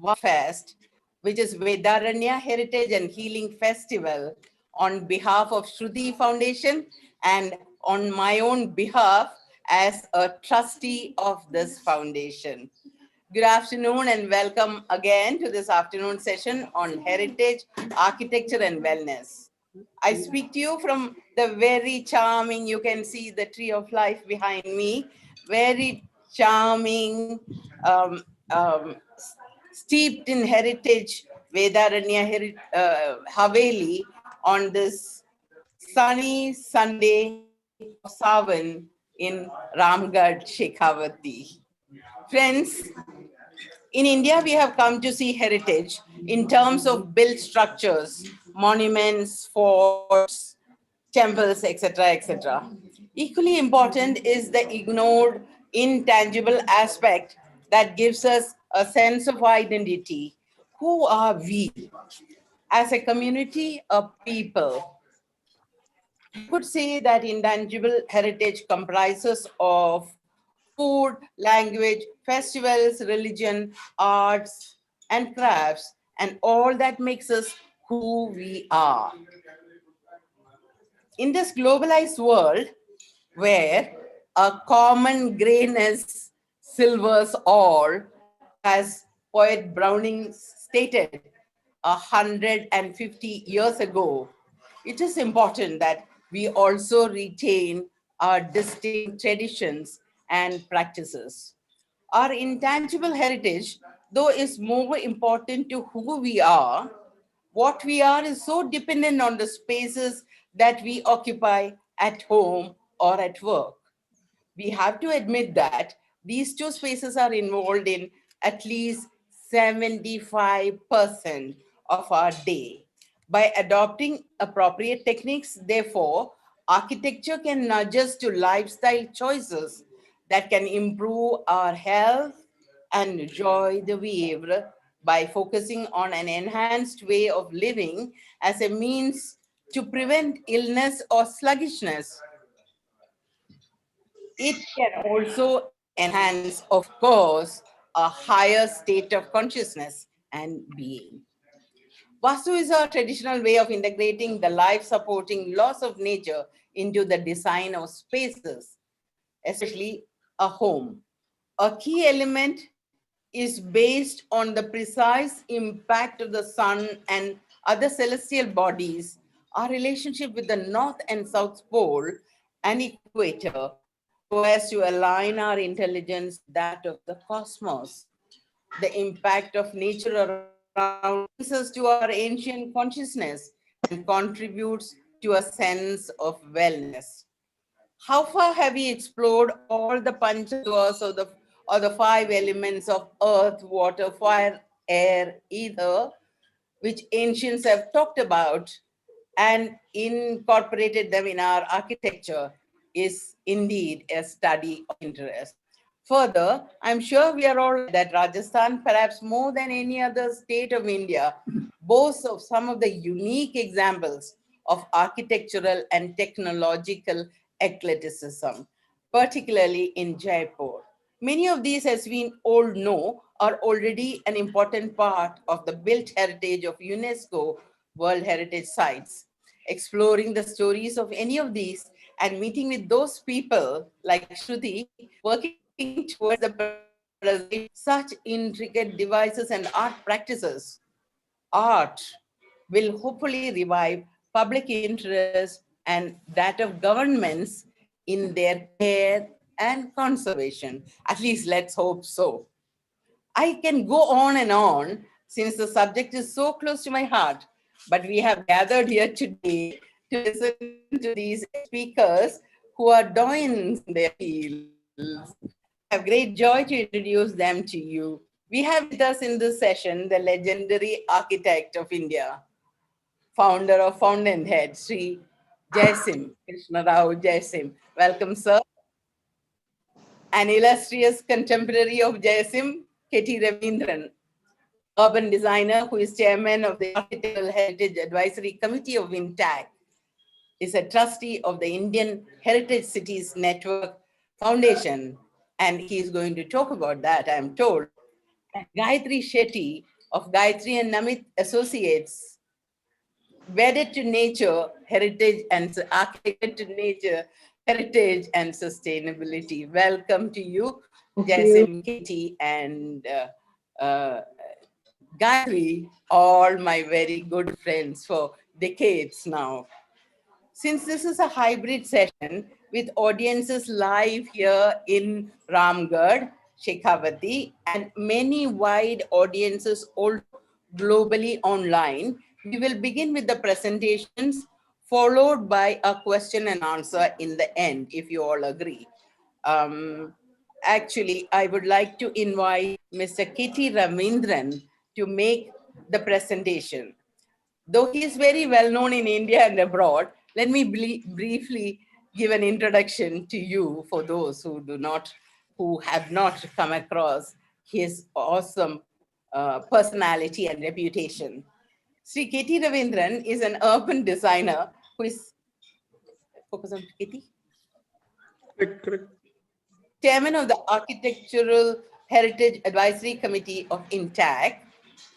Vhah Fest, which is Vedaranya Heritage and Healing Festival, on behalf of Shruti Foundation and on my own behalf as a trustee of this foundation. Good afternoon and welcome again to this afternoon session on heritage, architecture and wellness. I speak to you from the very charming, you can see the tree of life behind me, very charming, um, um, steeped in heritage, Haveli on this sunny Sunday of Savan in Ramgarh, Shekhawati. Friends, in India, we have come to see heritage in terms of built structures, monuments, forts, temples, etc., etc. Equally important is the ignored, intangible aspect that gives us a sense of identity. Who are we? As a community, a people. You could say that intangible heritage comprises of food, language, festivals, religion, arts, and crafts, and all that makes us who we are. In this globalized world, where a common grayness silvers all, as poet Browning stated 150 years ago, it is important that we also retain our distinct traditions and practices. Our intangible heritage, though, is more important to who we are. What we are is so dependent on the spaces that we occupy at home or at work. We have to admit that these two spaces are involved in at least 75% of our day. By adopting appropriate techniques, therefore, architecture can nudge us to lifestyle choices that can improve our health and joy de vivre by focusing on an enhanced way of living as a means to prevent illness or sluggishness. It can also enhance, of course, a higher state of consciousness and being. Vastu is a traditional way of integrating the life-supporting laws of nature into the design of spaces, especially a home. A key element is based on the precise impact of the sun and other celestial bodies, our relationship with the North and South Pole and equator, so as to align our intelligence with that of the cosmos. The impact of nature around brings us to our ancient consciousness and contributes to a sense of wellness. How far have we explored all the panchatatvas or the five elements of earth, water, fire, air, ether, which ancients have talked about and incorporated them in our architecture is indeed a study of interest. Further, I'm sure we are all that Rajasthan, perhaps more than any other state of India, boasts of some of the unique examples of architectural and technological eclecticism, particularly in Jaipur. Many of these, as we all know, are already an important part of the built heritage of UNESCO World Heritage Sites. Exploring the stories of any of these and meeting with those people like Shruti working towards the preservation such intricate devices and art practices, art will hopefully revive public interest and that of governments in their care and conservation. At least let's hope so. I can go on and on since the subject is so close to my heart, but we have gathered here today to listen to these speakers who are doyens in their fields. I have great joy to introduce them to you. We have with us in this session the legendary architect of India, founder of Fountainhead, Sri Jaisim, Krishna Rao Jaisim. Welcome, sir. An illustrious contemporary of Jaisim, K.T. Ravindran, urban designer who is chairman of the Architectural Heritage Advisory Committee of INTAC, is a trustee of the Indian Heritage Cities Network Foundation, and he is going to talk about that, I'm told. and Gayatri Shetty of Gayatri and Namit Associates, wedded to nature, heritage, and architected to nature, heritage, and sustainability. Welcome to you, Thank you. Jasim, Katie, and Gayatri, all my very good friends for decades now. Since this is a hybrid session with audiences live here in Ramgarh, Shekhawati, and many wide audiences also globally online, we will begin with the presentations, followed by a question and answer in the end, if you all agree. Um, Actually, I would like to invite Mr. Kitty Ravindran to make the presentation. Though he is very well known in India and abroad, let me briefly give an introduction to you for those who have not come across his awesome personality and reputation. Sri K.T. Ravindran is an urban designer who is, focus on Kitty, Correct. chairman of the Architectural Heritage Advisory Committee of INTAC,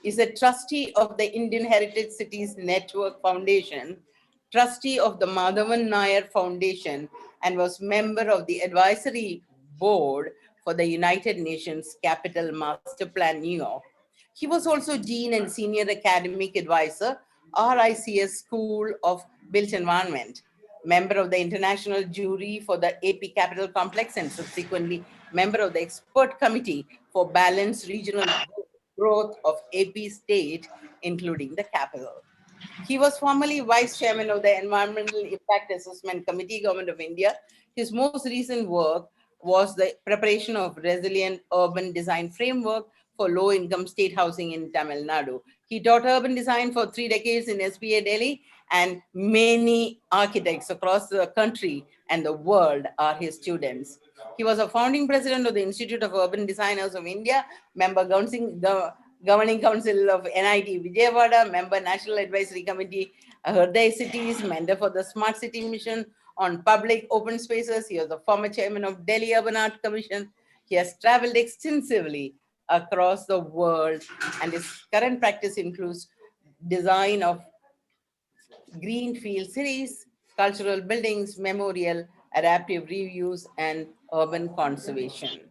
is a trustee of the Indian Heritage Cities Network Foundation, trustee of the Madhavan Nair Foundation, and was member of the advisory board for the United Nations Capital Master Plan, New York. He was also dean and senior academic advisor, RICS School of Built Environment, member of the international jury for the AP Capital Complex, and subsequently member of the expert committee for balanced regional growth of AP state, including the capital. He was formerly vice chairman of the Environmental Impact Assessment Committee, Government of India. His most recent work was the preparation of resilient urban design framework for low-income state housing in Tamil Nadu. He taught urban design for 3 decades in SPA Delhi, and many architects across the country and the world are his students. He was a founding president of the Institute of Urban Designers of India, member Governing Council of NIT Vijayawada, member National Advisory Committee, Hriday Cities, member for the Smart City Mission on Public Open Spaces. He was the former chairman of Delhi Urban Art Commission. He has traveled extensively across the world, and his current practice includes design of greenfield cities, cultural buildings, memorial, adaptive reuse, and urban conservation.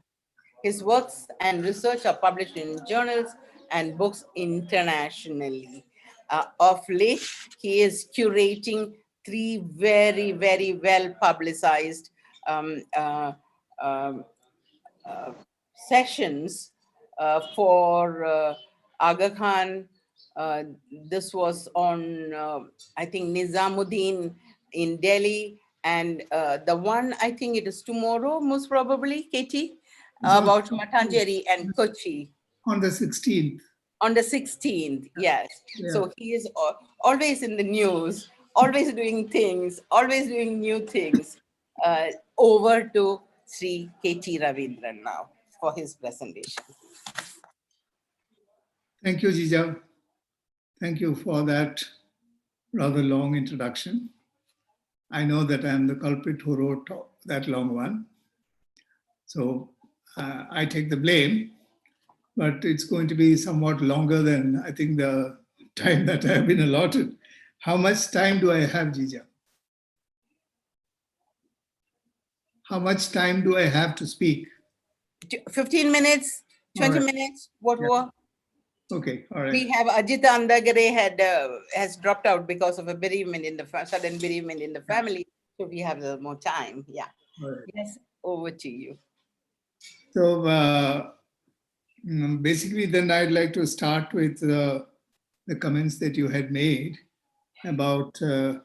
His works and research are published in journals and books internationally. Of late, he is curating 3 very, very well publicized um, uh, um, uh, sessions for Aga Khan. Uh, this was on, I think, Nizamuddin in Delhi. And the one, I think it is tomorrow, most probably, Katie, about Matanjeri and Kochi. On the 16th. On the 16th, yes. Yeah. So he is always in the news, always doing things, always doing new things. Over to Sri K.T. Ravindran now for his presentation. Thank you, Jija. Thank you for that rather long introduction. I know that I'm the culprit who wrote that long one. So I take the blame, but it's going to be somewhat longer than I think the time that I have been allotted. How much time do I have, Jija? How much time do I have to speak? 15 minutes, 20 minutes, whatever. Okay, all right. We have Ajita Andagare has dropped out because of a bereavement in the sudden bereavement in the family. So we have a little more time. Yeah. All right. Yes, over to you. So basically, then I'd like to start with the comments that you had made about the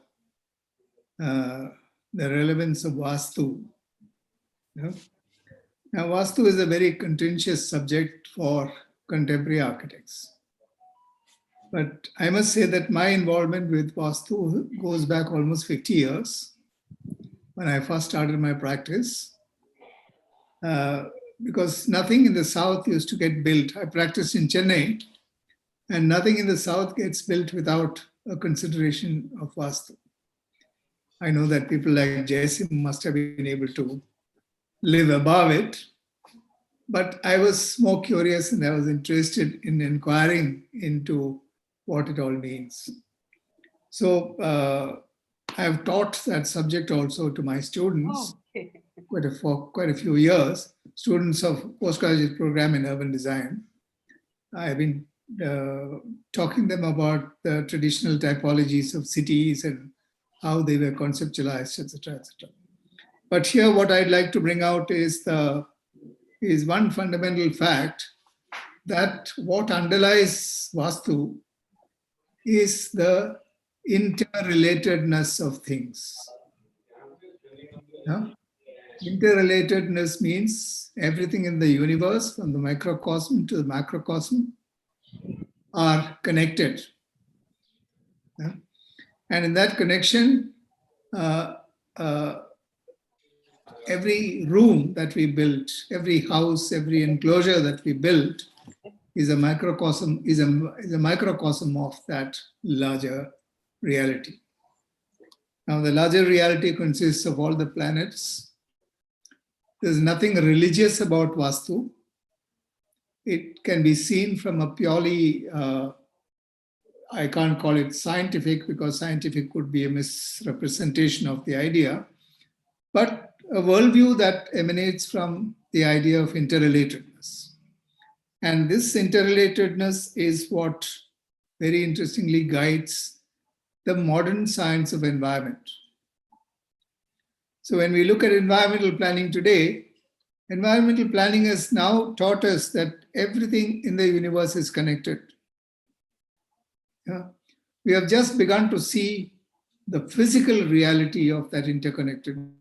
relevance of Vastu. Now, Vastu is a very contentious subject for contemporary architects. But I must say that my involvement with Vastu goes back almost 50 years when I first started my practice. Because nothing in the South used to get built. I practiced in Chennai, and nothing in the South gets built without a consideration of Vastu. I know that people like Jasim must have been able to live above it, but I was more curious and I was interested in inquiring into what it all means. So I have taught that subject also to my students Okay. for quite a few years, students of postgraduate program in urban design. I've been talking them about the traditional typologies of cities and how they were conceptualized, etc., etc. But here, what I'd like to bring out is one fundamental fact that what underlies Vastu is the interrelatedness of things. Yeah? Interrelatedness means everything in the universe, from the microcosm to the macrocosm, are connected. Yeah? And in that connection, uh, uh, every room that we built, every house, every enclosure that we built is a microcosm, is a microcosm of that larger reality. Now, the larger reality consists of all the planets. There's nothing religious about Vastu. It can be seen from a purely, I can't call it scientific because scientific could be a misrepresentation of the idea, but a worldview that emanates from the idea of interrelatedness. And this interrelatedness is what very interestingly guides the modern science of environment. So when we look at environmental planning today, environmental planning has now taught us that everything in the universe is connected. Yeah? We have just begun to see the physical reality of that interconnected.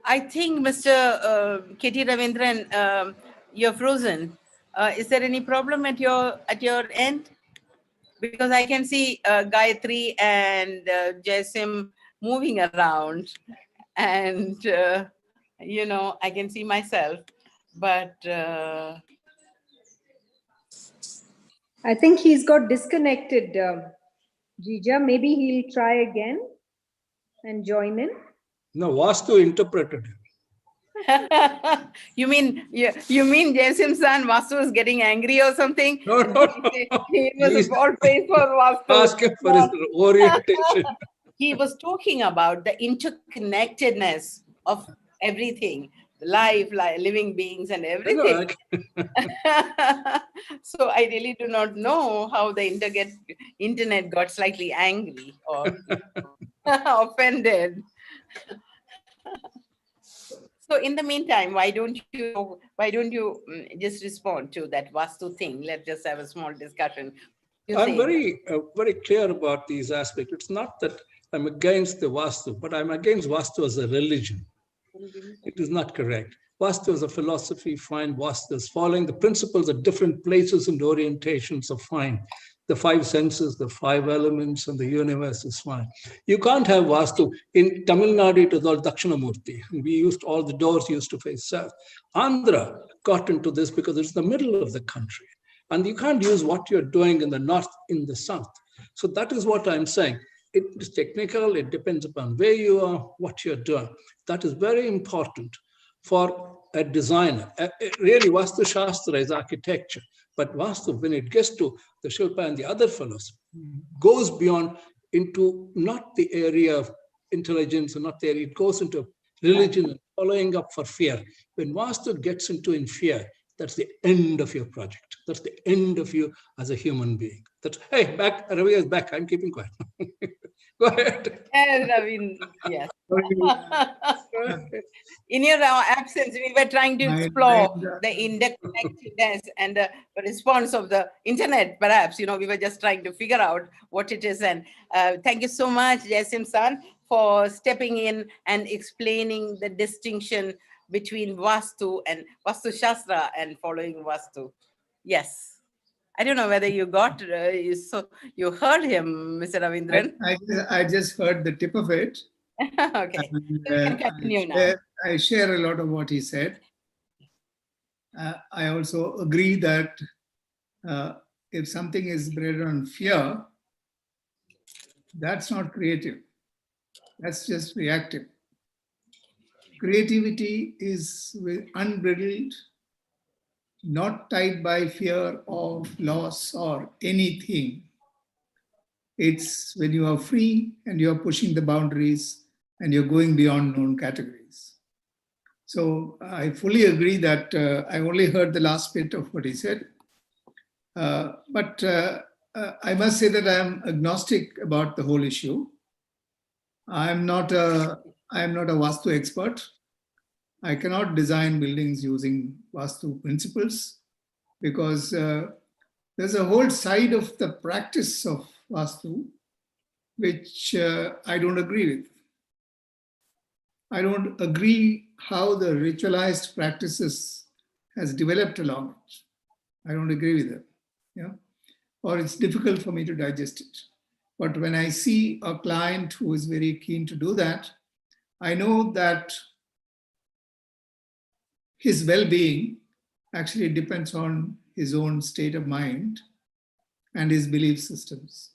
I think, Mr. K.T. Ravindran, you're frozen. Is there any problem at your end? Because I can see Gayatri and Jaisim moving around, and I can see myself, but I think he's got disconnected, Jija. Maybe he'll try again and join in. No, Vastu interpreted it. you mean Jaisim's son Vastu is getting angry or something? No, no, no. He was Please a bald face for Vastu. ask him for his orientation. He was talking about the interconnectedness of everything, life, living beings, and everything. So I really do not know how the internet got slightly angry or offended. So in the meantime, why don't you just respond to that Vastu thing? Let's just have a small discussion. I'm very clear about these aspects. It's not that I'm against the Vastu, but I'm against Vastu as a religion. It is not correct. Vastu as a philosophy, fine. Vastu is following the principles of different places and orientations of fine. The five senses, the five elements, and the universe is fine. You can't have Vastu. In Tamil Nadu, it was all Dakshinamurti. All the doors used to face south. Andhra got into this because it's the middle of the country. And you can't use what you're doing in the north in the south. So that is what I'm saying. It is technical. It depends upon where you are, what you're doing. That is very important for a designer. Really, Vastu Shastra is architecture. But Vastu, when it gets to the Shilpa and the other fellows, goes beyond into not the area of intelligence, or not the area, it goes into religion and following up for fear. When Vastu gets into in fear, that's the end of your project. That's the end of you as a human being. That's, hey, back, Ravi is back. I'm keeping quiet. Go ahead. Yes, Ravin, yes. Sorry, In your absence, we were trying to my explore mind, the interconnectedness and the response of the internet, perhaps. We were just trying to figure out what it is. And thank you so much, Jasim San, for stepping in and explaining the distinction between Vastu and Vastu Shastra and following Vastu. Yes. I don't know whether you got, you heard him, Mr. Ravindran. I just heard the tip of it. Okay. And, So we can continue now. I share a lot of what he said. I also agree that if something is bred on fear, that's not creative. That's just reactive. Creativity is unbridled, not tied by fear of loss or anything. It's when you are free and you're pushing the boundaries and you're going beyond known categories. So I fully agree that I only heard the last bit of what he said. But I must say that I am agnostic about the whole issue. I am not a Vastu expert. I cannot design buildings using Vastu principles because there's a whole side of the practice of Vastu which I don't agree with. I don't agree how the ritualized practices has developed along it. I don't agree with it. Yeah. Or it's difficult for me to digest it. But when I see a client who is very keen to do that, I know that his well-being actually depends on his own state of mind and his belief systems.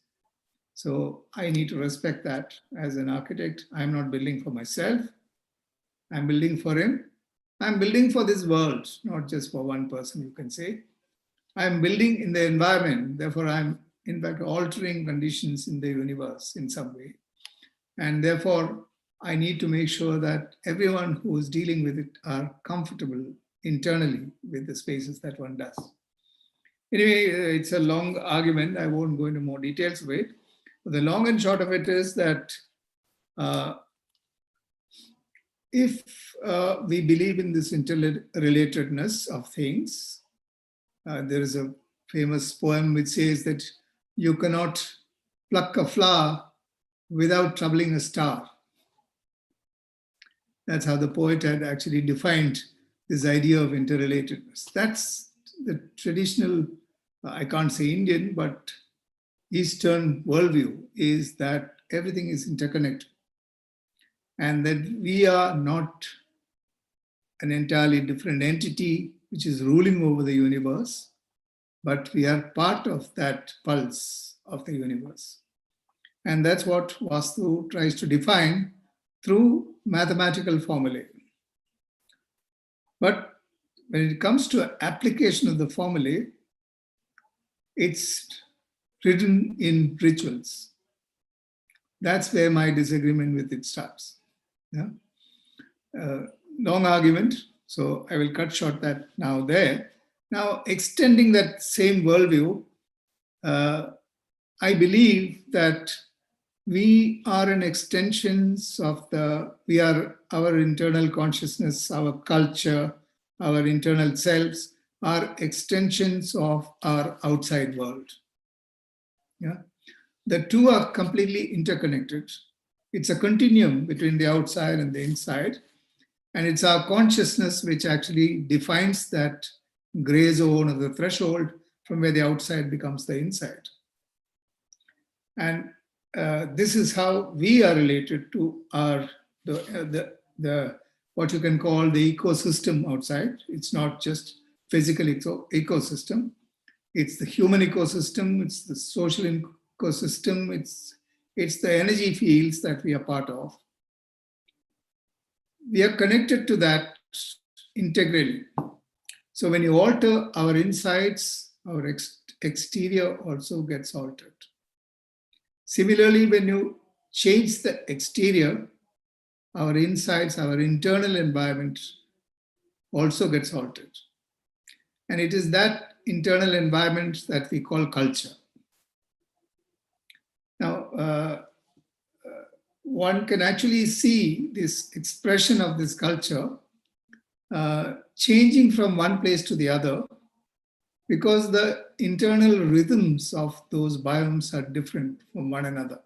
So I need to respect that as an architect. I'm not building for myself. I'm building for him. I'm building for this world, not just for one person, you can say. I'm building in the environment. Therefore, I'm in fact altering conditions in the universe in some way. And therefore, I need to make sure that everyone who is dealing with it are comfortable internally with the spaces that one does. Anyway, it's a long argument. I won't go into more details of it. But the long and short of it is that if we believe in this interrelatedness of things, there is a famous poem which says that you cannot pluck a flower without troubling a star. That's how the poet had actually defined this idea of interrelatedness. That's the traditional, I can't say Indian, but Eastern worldview is that everything is interconnected and that we are not an entirely different entity which is ruling over the universe, but we are part of that pulse of the universe. And that's what Vastu tries to define through mathematical formulae. But when it comes to application of the formulae, it's written in rituals. That's where my disagreement with it starts. Yeah? Long argument, so I will cut short that now there. Now, extending that same worldview, I believe that we are an extensions of we are our internal consciousness, our culture, our internal selves are extensions of our outside world. Yeah, the two are completely interconnected. It's a continuum between the outside and the inside. And it's our consciousness which actually defines that gray zone or the threshold from where the outside becomes the inside. And this is how we are related to the what you can call the ecosystem outside. It's not just physical ecosystem. It's the human ecosystem. It's the social ecosystem. It's the energy fields that we are part of. We are connected to that integrally. So when you alter our insides, our exterior also gets altered. Similarly, when you change the exterior, our insides, our internal environment also gets altered. And it is that internal environment that we call culture. Now, one can actually see this expression of this culture changing from one place to the other, because the internal rhythms of those biomes are different from one another.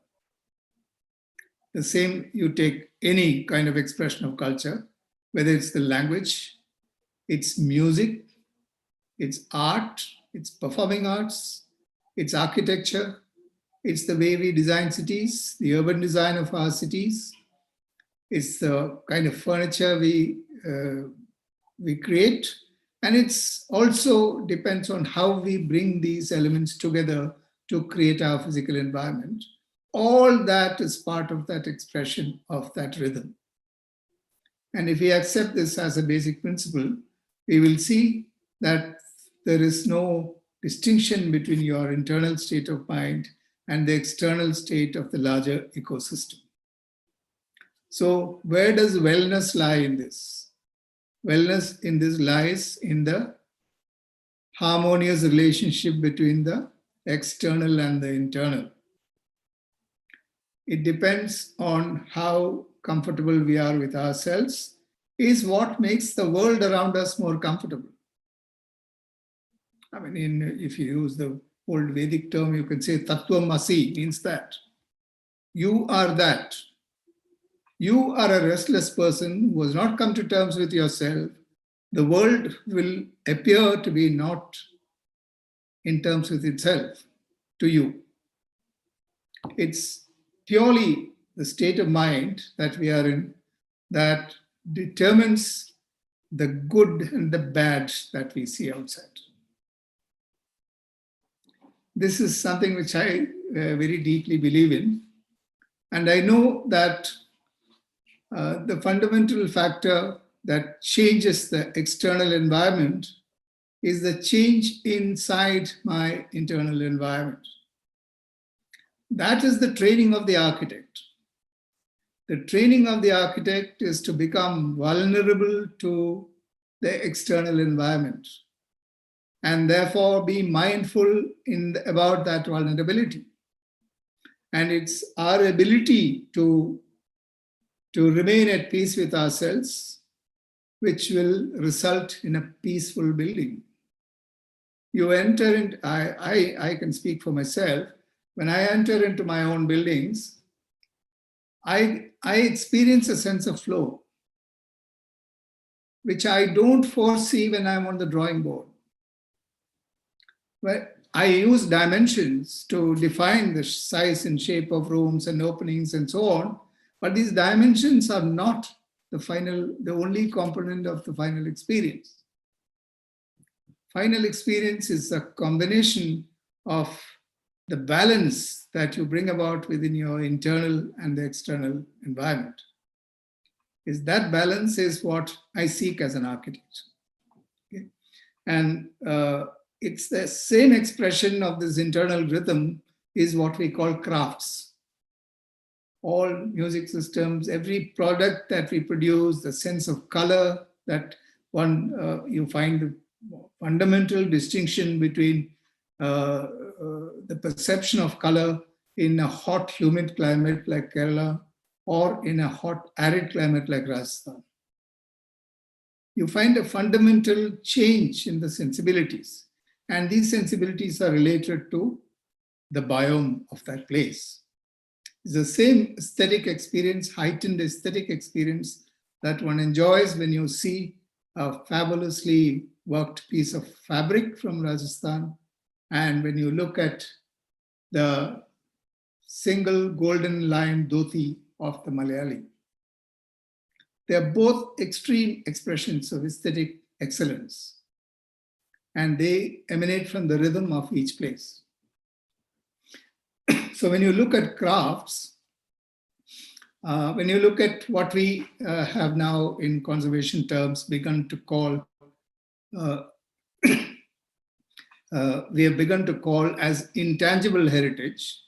The same, you take any kind of expression of culture, whether it's the language, it's music, it's art, it's performing arts, it's architecture, it's the way we design cities, the urban design of our cities, it's the kind of furniture we create, and it's also depends on how we bring these elements together to create our physical environment. All that is part of that expression of that rhythm. And if we accept this as a basic principle, we will see that there is no distinction between your internal state of mind and the external state of the larger ecosystem. So where does wellness lie in this? Wellness in this lies in the harmonious relationship between the external and the internal. It depends on how comfortable we are with ourselves, is what makes the world around us more comfortable. I mean, if you use the old Vedic term, you can say Tattvamasi, means that. You are that. You are a restless person who has not come to terms with yourself. The world will appear to be not in terms with itself to you. It's purely the state of mind that we are in that determines the good and the bad that we see outside. This is something which I very deeply believe in. And I know that the fundamental factor that changes the external environment is the change inside my internal environment. That is the training of the architect. The training of the architect is to become vulnerable to the external environment and therefore be mindful about that vulnerability. And it's our ability to remain at peace with ourselves, which will result in a peaceful building. You enter in, I can speak for myself. When I enter into my own buildings, I experience a sense of flow, which I don't foresee when I'm on the drawing board. Well, I use dimensions to define the size and shape of rooms and openings and so on, but these dimensions are not the only component of the final experience. Final experience is a combination of the balance that you bring about within your internal and the external environment. Is that balance is what I seek as an architect. Okay? And it's the same expression of this internal rhythm is what we call crafts. All music systems, every product that we produce, the sense of color that you find the fundamental distinction between the perception of color in a hot, humid climate like Kerala or in a hot, arid climate like Rajasthan. You find a fundamental change in the sensibilities, and these sensibilities are related to the biome of that place. It's the same aesthetic experience, heightened aesthetic experience that one enjoys when you see a fabulously worked piece of fabric from Rajasthan, and when you look at the single golden line dhoti of the Malayali. They are both extreme expressions of aesthetic excellence, and they emanate from the rhythm of each place. So when you look at crafts, when you look at what we have now in conservation terms begun to call, we have begun to call as intangible heritage.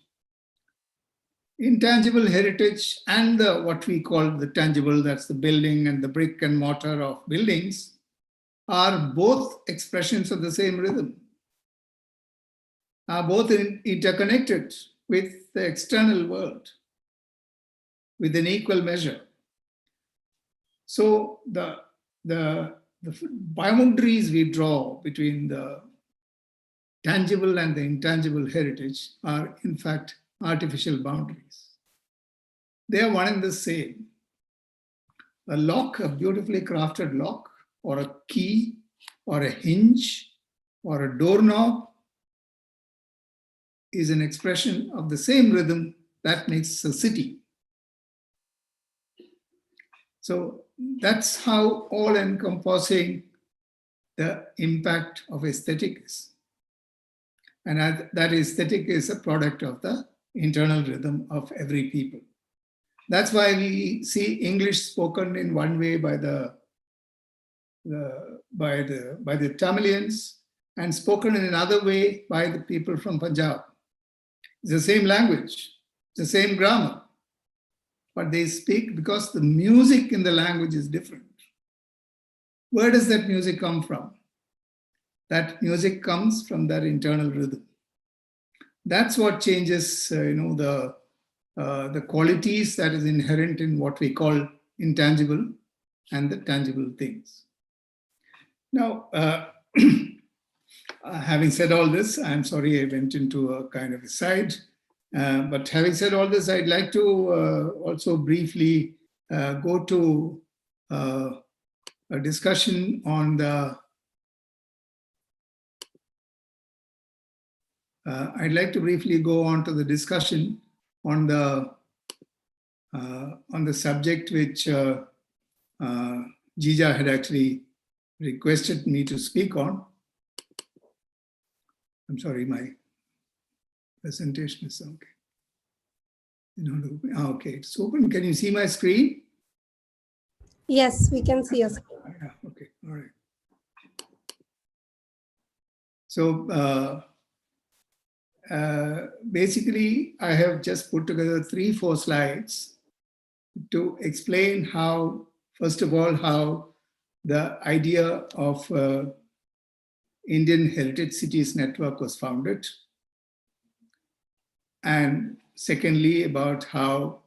Intangible heritage and what we call the tangible, that's the building and the brick and mortar of buildings, are both expressions of the same rhythm, are both interconnected with the external world. with an equal measure. So the boundaries we draw between the tangible and the intangible heritage are in fact artificial boundaries. They are one and the same. A lock, a beautifully crafted lock, or a key, or a hinge, or a doorknob is an expression of the same rhythm that makes a city. So that's how all-encompassing the impact of aesthetic is. And that aesthetic is a product of the internal rhythm of every people. That's why we see English spoken in one way by the Tamilians and spoken in another way by the people from Punjab. It's the same language, the same grammar, but they speak because the music in the language is different. Where does that music come from? That music comes from that internal rhythm. That's what changes, the qualities that is inherent in what we call intangible and the tangible things. Now, having said all this, I'm sorry I went into a kind of a side, but having said all this, I'd like to also briefly go to a discussion on the I'd like to briefly go on to the discussion on the subject which Jija had actually requested me to speak on. I'm sorry, my presentation is okay. Okay, it's open. Can you see my screen? Yes, we can see your screen. Yeah, okay, all right. So basically, I have just put together 3-4 slides to explain how, first of all, how the idea of Indian Heritage Cities Network was founded. And secondly, about how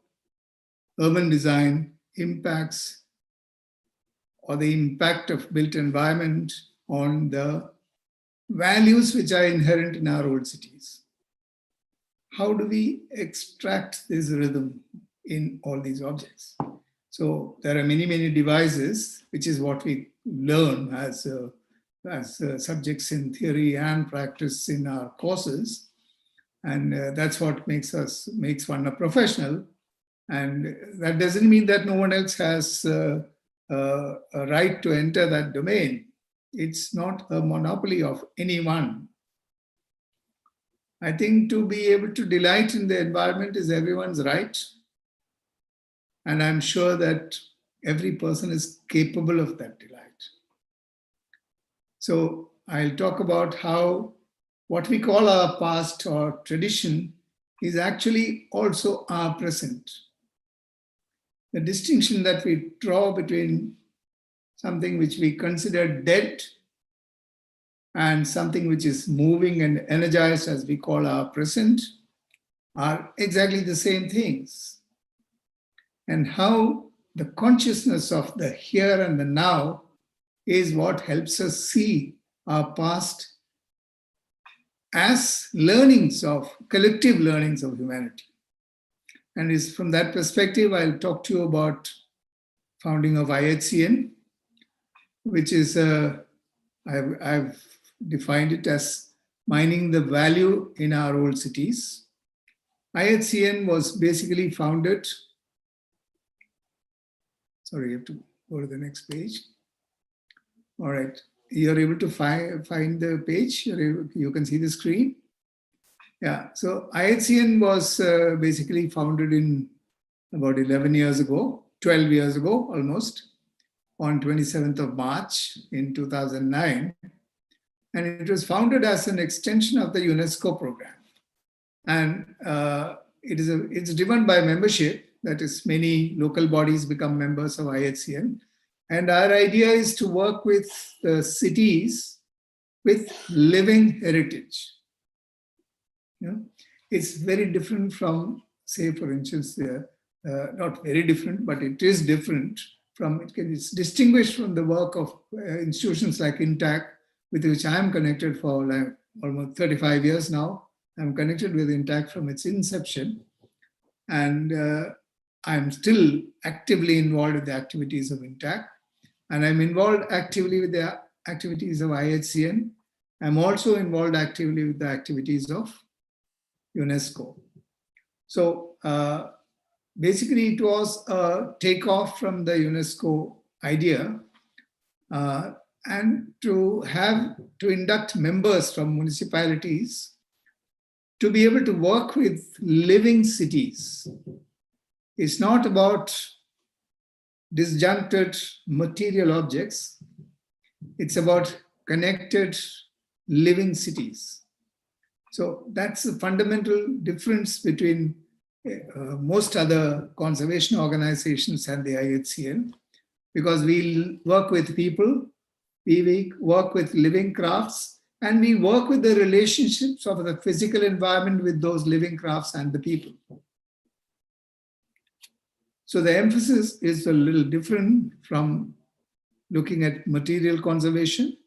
urban design impacts or the impact of built environment on the values which are inherent in our old cities. How do we extract this rhythm in all these objects? So there are many, many devices, which is what we learn as subjects in theory and practice in our courses. And that's what makes one a professional. And that doesn't mean that no one else has a right to enter that domain. It's not a monopoly of anyone. I think to be able to delight in the environment is everyone's right. And I'm sure that every person is capable of that delight. So I'll talk about how what we call our past or tradition is actually also our present. The distinction that we draw between something which we consider dead and something which is moving and energized, as we call our present, are exactly the same things. And how the consciousness of the here and the now is what helps us see our past as collective learnings of humanity. And it's from that perspective, I'll talk to you about founding of IHCN, which is, I've defined it as mining the value in our old cities. IHCN was basically founded, sorry, you have to go to the next page. All right, you're able to find the page, you can see the screen. Yeah, so IHCN was basically founded in about 11 years ago, 12 years ago almost, on 27th of March in 2009. And it was founded as an extension of the UNESCO program. And it's driven by membership, that is many local bodies become members of IHCN. And our idea is to work with the cities with living heritage. You know, it's very different from, say, for instance, not very different, but it is different from, it's distinguished from the work of institutions like INTAC, with which I am connected for like almost 35 years now. I'm connected with INTAC from its inception. And I'm still actively involved with the activities of INTAC. And I'm involved actively with the activities of IHCN. I'm also involved actively with the activities of UNESCO. So basically it was a takeoff from the UNESCO idea and to induct members from municipalities to be able to work with living cities. It's not about disjuncted material objects. It's about connected living cities. So that's the fundamental difference between most other conservation organizations and the IHCN, because we work with people, we work with living crafts, and we work with the relationships of the physical environment with those living crafts and the people. So the emphasis is a little different from looking at material conservation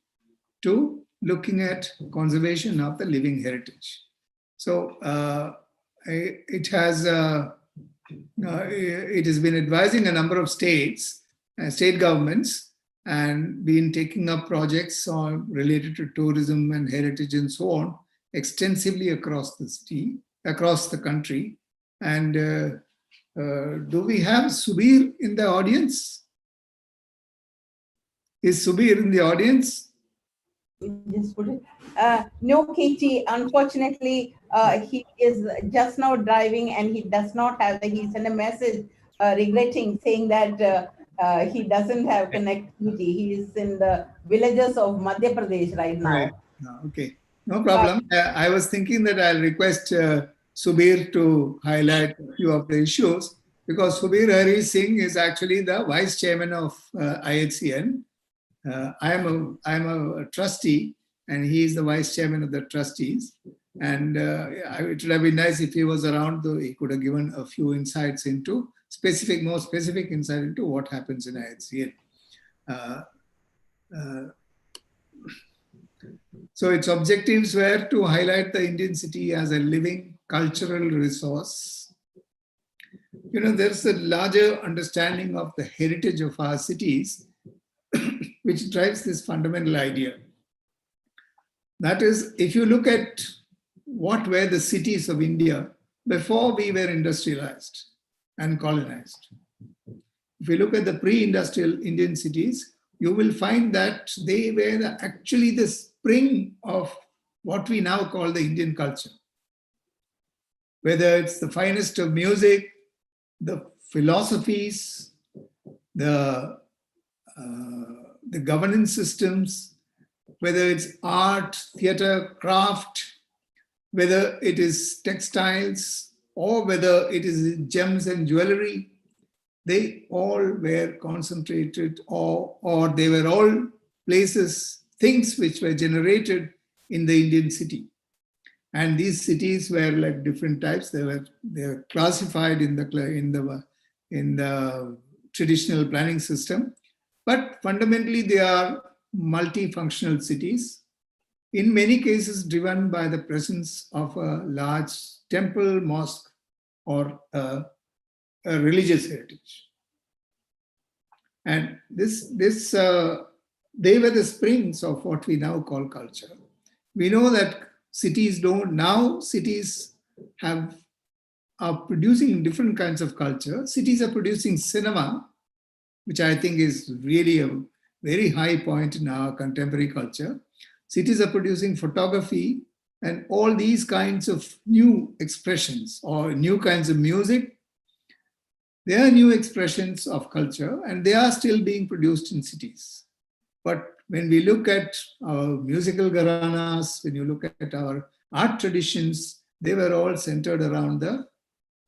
to looking at conservation of the living heritage. So it has been advising a number of states, state governments, and been taking up projects related to tourism and heritage and so on extensively across the country. And do we have Subir in the audience? Is Subir in the audience? Just put it. No, Katie, unfortunately, he is just now driving and he does not have he sent a message regretting, saying that he doesn't have connectivity. He is in the villages of Madhya Pradesh right now. Right. Okay, no problem. I was thinking that I'll request Subir to highlight a few of the issues, because Subir Hari Singh is actually the vice chairman of IHCN. I'm a trustee, and he is the vice chairman of the trustees. And it would have been nice if he was around, though he could have given a few insights into more specific insight into what happens in IHCN. So its objectives were to highlight the Indian city as a living cultural resource. You know, there's a larger understanding of the heritage of our cities, which drives this fundamental idea. That is, if you look at what were the cities of India before we were industrialized and colonized. If you look at the pre-industrial Indian cities, you will find that they were actually the spring of what we now call the Indian culture. Whether it's the finest of music, the philosophies, the governance systems, whether it's art, theater, craft, whether it is textiles, or whether it is gems and jewelry, they all were concentrated, or they were all places, things which were generated in the Indian city. And these cities were like different types. They were classified in the traditional planning system, but fundamentally they are multifunctional cities, in many cases driven by the presence of a large temple, mosque, or a religious heritage. And they were the springs of what we now call culture. We know that cities are producing different kinds of culture. Cities are producing cinema, which I think is really a very high point in our contemporary culture. Cities are producing photography and all these kinds of new expressions or new kinds of music. They are new expressions of culture, and they are still being produced in cities. But when we look at our musical gharanas, when you look at our art traditions, they were all centered around the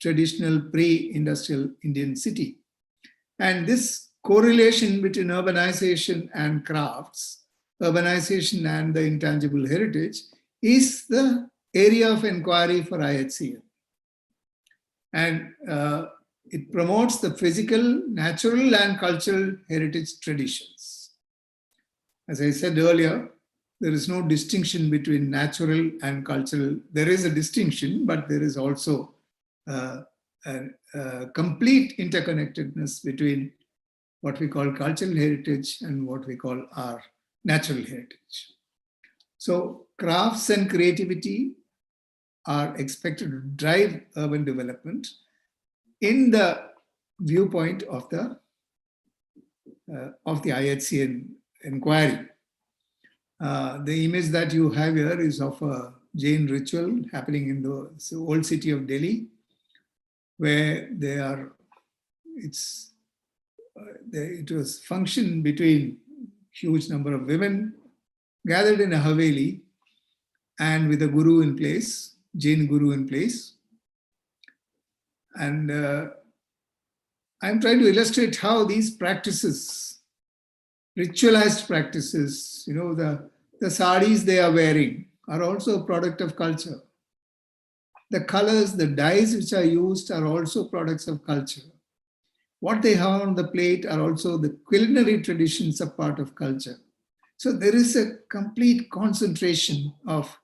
traditional pre-industrial Indian city. And this correlation between urbanization and crafts, urbanization and the intangible heritage, is the area of inquiry for IHCN. And it promotes the physical, natural, and cultural heritage traditions. As I said earlier, there is no distinction between natural and cultural. There is a distinction, but there is also a complete interconnectedness between what we call cultural heritage and what we call our natural heritage. So crafts and creativity are expected to drive urban development in the viewpoint of the IHCN inquiry. The image that you have here is of a Jain ritual happening in the old city of Delhi, where it was function between huge number of women gathered in a haveli and with a guru in place, Jain guru in place. And I'm trying to illustrate how these practices, ritualized practices, the saris they are wearing are also a product of culture. The colors, the dyes which are used are also products of culture. What they have on the plate are also the culinary traditions are part of culture. So there is a complete concentration of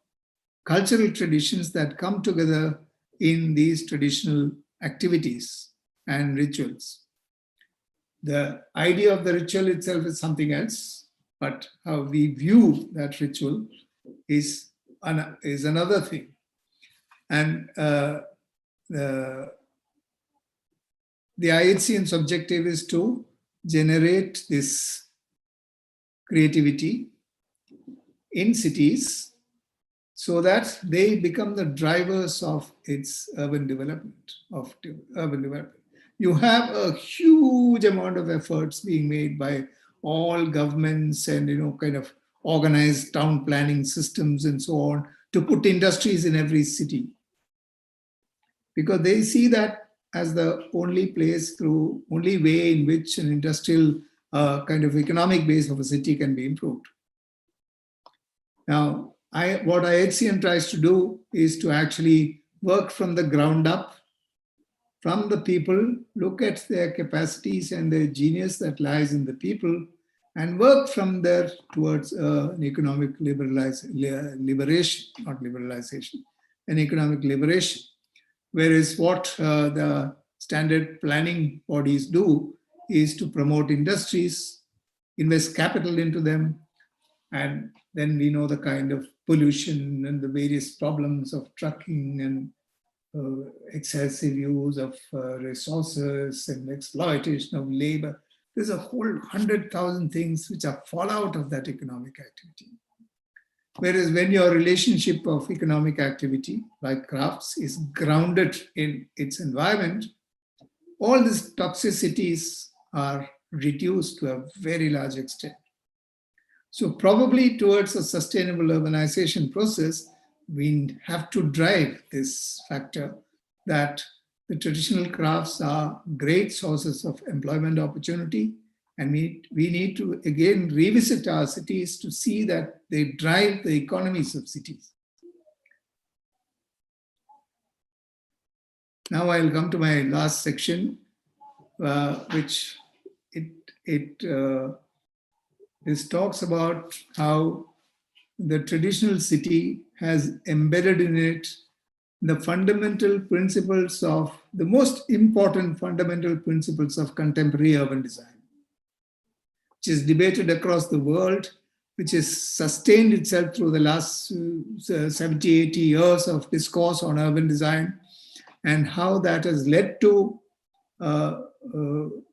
cultural traditions that come together in these traditional activities and rituals. The idea of the ritual itself is something else, but how we view that ritual is another thing. And the IHCN's objective is to generate this creativity in cities so that they become the drivers of its urban development. You have a huge amount of efforts being made by all governments and kind of organized town planning systems and so on to put industries in every city, because they see that as the only way in which an industrial kind of economic base of a city can be improved. Now, what IHCN tries to do is to actually work from the ground up, from the people, look at their capacities and their genius that lies in the people, and work from there towards an economic liberation, not liberalization, an economic liberation. Whereas what the standard planning bodies do is to promote industries, invest capital into them, and then we know the kind of pollution and the various problems of trucking and excessive use of resources and exploitation of labor. There's a whole 100,000 things which are fallout of that economic activity. Whereas when your relationship of economic activity, like crafts, is grounded in its environment, all these toxicities are reduced to a very large extent. So probably towards a sustainable urbanization process, we have to drive this factor that the traditional crafts are great sources of employment opportunity, and we need to again revisit our cities to see that they drive the economies of cities. Now I'll come to my last section, which this talks about how the traditional city has embedded in it the fundamental principles of, the most important fundamental principles of contemporary urban design, which is debated across the world, which has sustained itself through the last 70, 80 years of discourse on urban design, and how that has led to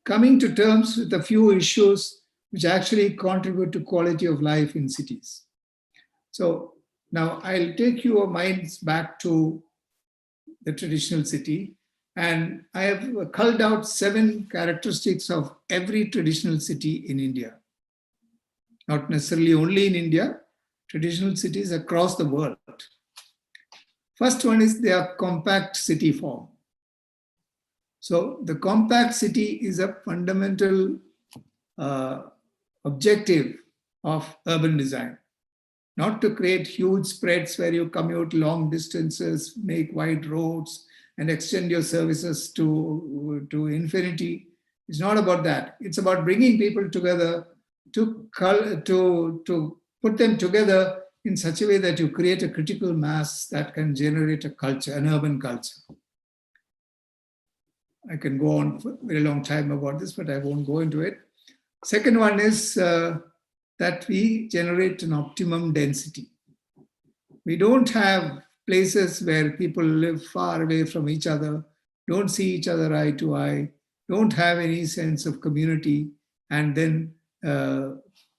coming to terms with a few issues which actually contribute to quality of life in cities. So now I'll take your minds back to the traditional city, and I have culled out 7 characteristics of every traditional city in India. Not necessarily only in India, traditional cities across the world. First one is their compact city form. So the compact city is a fundamental objective of urban design. Not to create huge spreads where you commute long distances, make wide roads, and extend your services to infinity. It's not about that. It's about bringing people together to put them together in such a way that you create a critical mass that can generate a culture, an urban culture. I can go on for a very long time about this, but I won't go into it. Second one is that we generate an optimum density. We don't have places where people live far away from each other, don't see each other eye to eye, don't have any sense of community, and then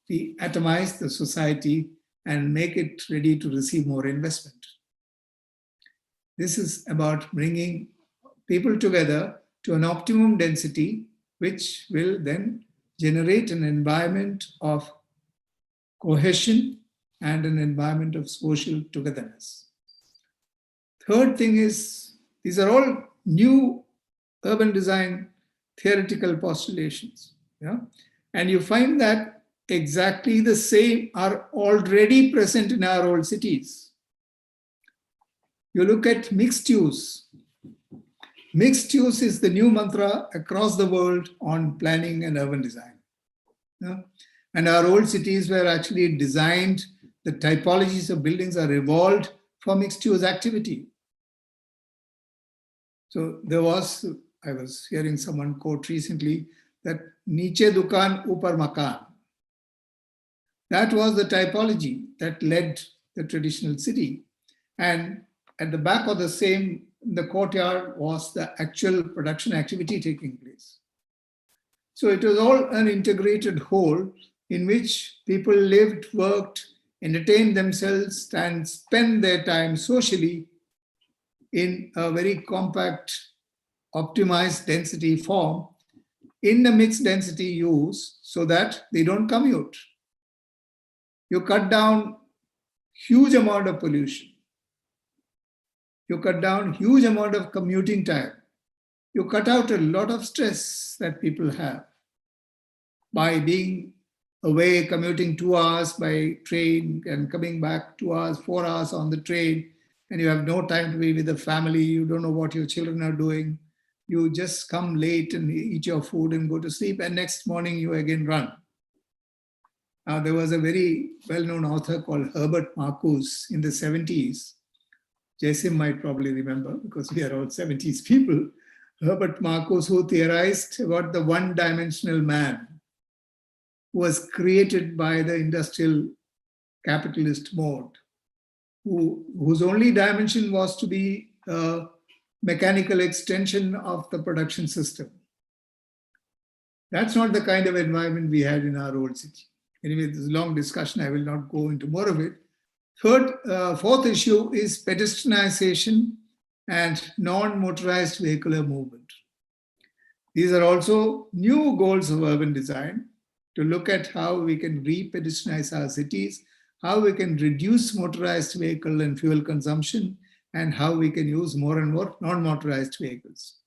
we atomize the society and make it ready to receive more investment. This is about bringing people together to an optimum density, which will then generate an environment of cohesion and an environment of social togetherness. Third thing is, these are all new urban design theoretical postulations. Yeah? And you find that exactly the same are already present in our old cities. You look at mixed use. Mixed use is the new mantra across the world on planning and urban design. Yeah? And our old cities were actually designed, the typologies of buildings are evolved for mixed use activity. So I was hearing someone quote recently that Niche Dukan Upar Makan. That was the typology that led the traditional city. And at the back of the courtyard was the actual production activity taking place. So it was all an integrated whole in which people lived, worked, entertained themselves, and spent their time socially in a very compact, optimized density form in a mixed density use so that they don't commute. You cut down huge amount of pollution. You cut down huge amount of commuting time. You cut out a lot of stress that people have by being away, commuting 2 hours by train and coming back 2 hours, 4 hours on the train, and you have no time to be with the family. You don't know what your children are doing. You just come late and eat your food and go to sleep, and next morning you again run. Now, there was a very well-known author called Herbert Marcuse in the 70s. Jasim might probably remember because we are all 70s people. Herbert Marcuse, who theorized about the one-dimensional man who was created by the industrial capitalist mode, whose only dimension was to be a mechanical extension of the production system. That's not the kind of environment we had in our old city. Anyway, this is a long discussion. I will not go into more of it. Fourth issue is pedestrianization and non-motorized vehicular movement. These are also new goals of urban design, to look at how we can re-pedestrianize our cities, how we can reduce motorized vehicle and fuel consumption, and how we can use more and more non-motorized vehicles.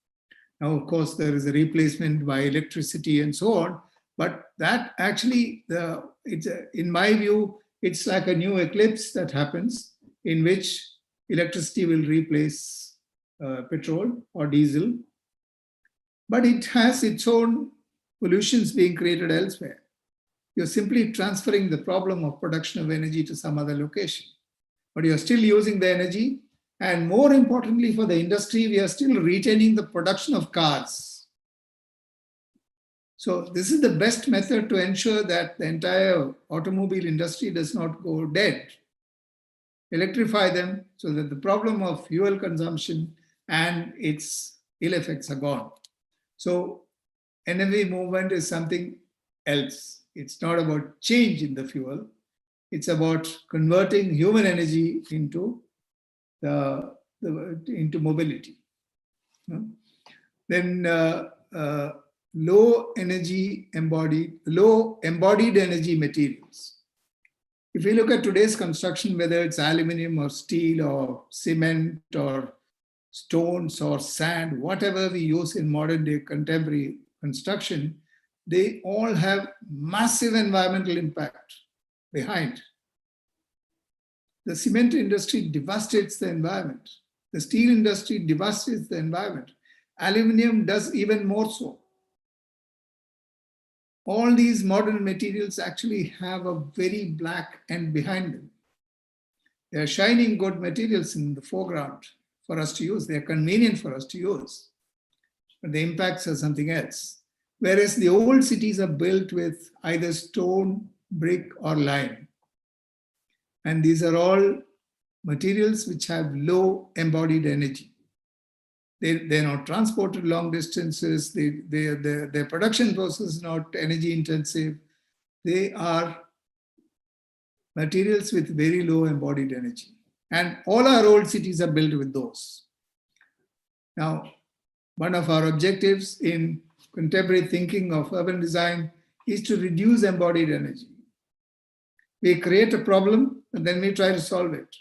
Now, of course, there is a replacement by electricity and so on, but that actually, in my view, it's like a new eclipse that happens in which electricity will replace petrol or diesel, but it has its own pollutions being created elsewhere. You're simply transferring the problem of production of energy to some other location, but you're still using the energy. And more importantly, for the industry, we are still retaining the production of cars. So this is the best method to ensure that the entire automobile industry does not go dead. Electrify them so that the problem of fuel consumption and its ill effects are gone. So energy movement is something else. It's not about change in the fuel. It's about converting human energy into into mobility. Then low embodied energy materials. If we look at today's construction, whether it's aluminum or steel or cement or stones or sand, whatever we use in modern day contemporary construction, they all have massive environmental impact behind. The cement industry devastates the environment. The steel industry devastates the environment. Aluminum does even more so. All these modern materials actually have a very black end behind them. They are shining good materials in the foreground for us to use. They are convenient for us to use, but the impacts are something else. Whereas the old cities are built with either stone, brick, or lime. And these are all materials which have low embodied energy. They're not transported long distances. Their production process is not energy intensive. They are materials with very low embodied energy. And all our old cities are built with those. Now, one of our objectives in contemporary thinking of urban design is to reduce embodied energy. We create a problem and then we try to solve it.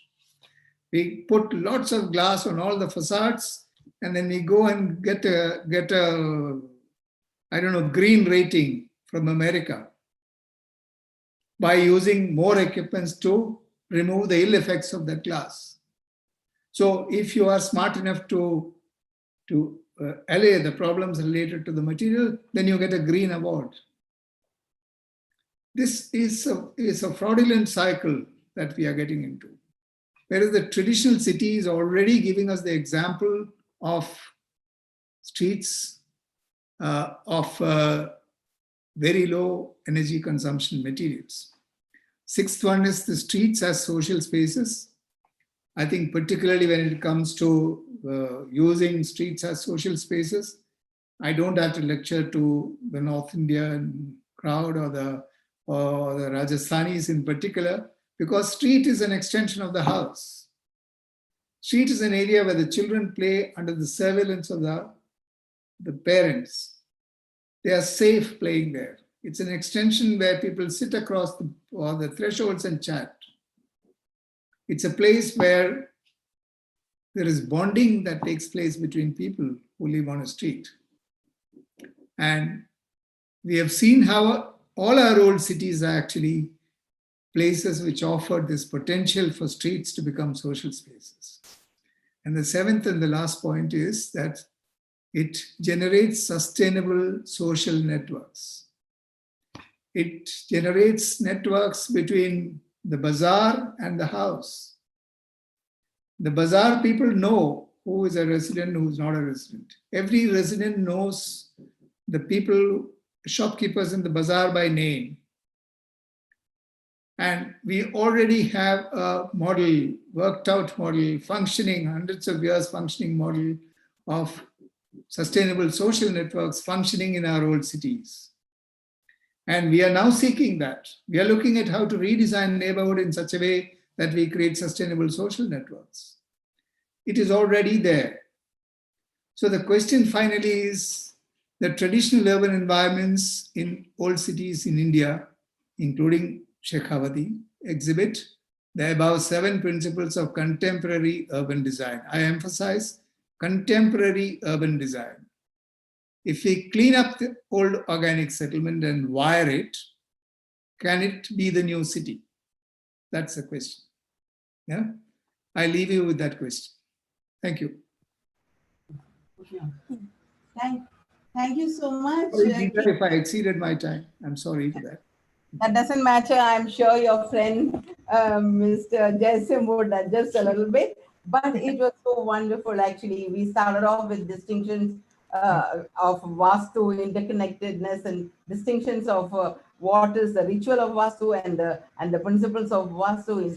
We put lots of glass on all the facades and then we go and get a green rating from America by using more equipments to remove the ill effects of that glass. So if you are smart enough to allay the problems related to the material, then you get a green award. This is a fraudulent cycle that we are getting into. Whereas the traditional city is already giving us the example of streets of very low energy consumption materials. Sixth one is the streets as social spaces. I think particularly when it comes to using streets as social spaces, I don't have to lecture to the North Indian crowd or the Rajasthanis in particular, because street is an extension of the house. Street is an area where the children play under the surveillance of the parents. They are safe playing there. It's an extension where people sit across the thresholds and chat. It's a place where there is bonding that takes place between people who live on a street. And we have seen how all our old cities are actually places which offer this potential for streets to become social spaces. And the seventh and the last point is that it generates sustainable social networks. It generates networks between the bazaar and the house. The bazaar people know who is a resident, who is not a resident. Every resident knows the people, shopkeepers in the bazaar by name. And we already have a model, worked out model, functioning, hundreds of years functioning model of sustainable social networks functioning in our old cities. And we are now seeking that. We are looking at how to redesign neighborhood in such a way that we create sustainable social networks. It is already there. So the question finally is the traditional urban environments in old cities in India, including Shekhawati, exhibit the above 7 principles of contemporary urban design. I emphasize contemporary urban design. If we clean up the old organic settlement and wire it, can it be the new city? That's the question. Yeah, I leave you with that question. Thank you. Thank you so much. Sorry, Geeta, if I exceeded my time, I'm sorry for that. That doesn't matter. I'm sure your friend, Mr. Jaisim, would adjust a little bit. But it was so wonderful, actually. We started off with distinctions of Vastu, interconnectedness, and distinctions of what is the ritual of Vastu and the principles of Vastu,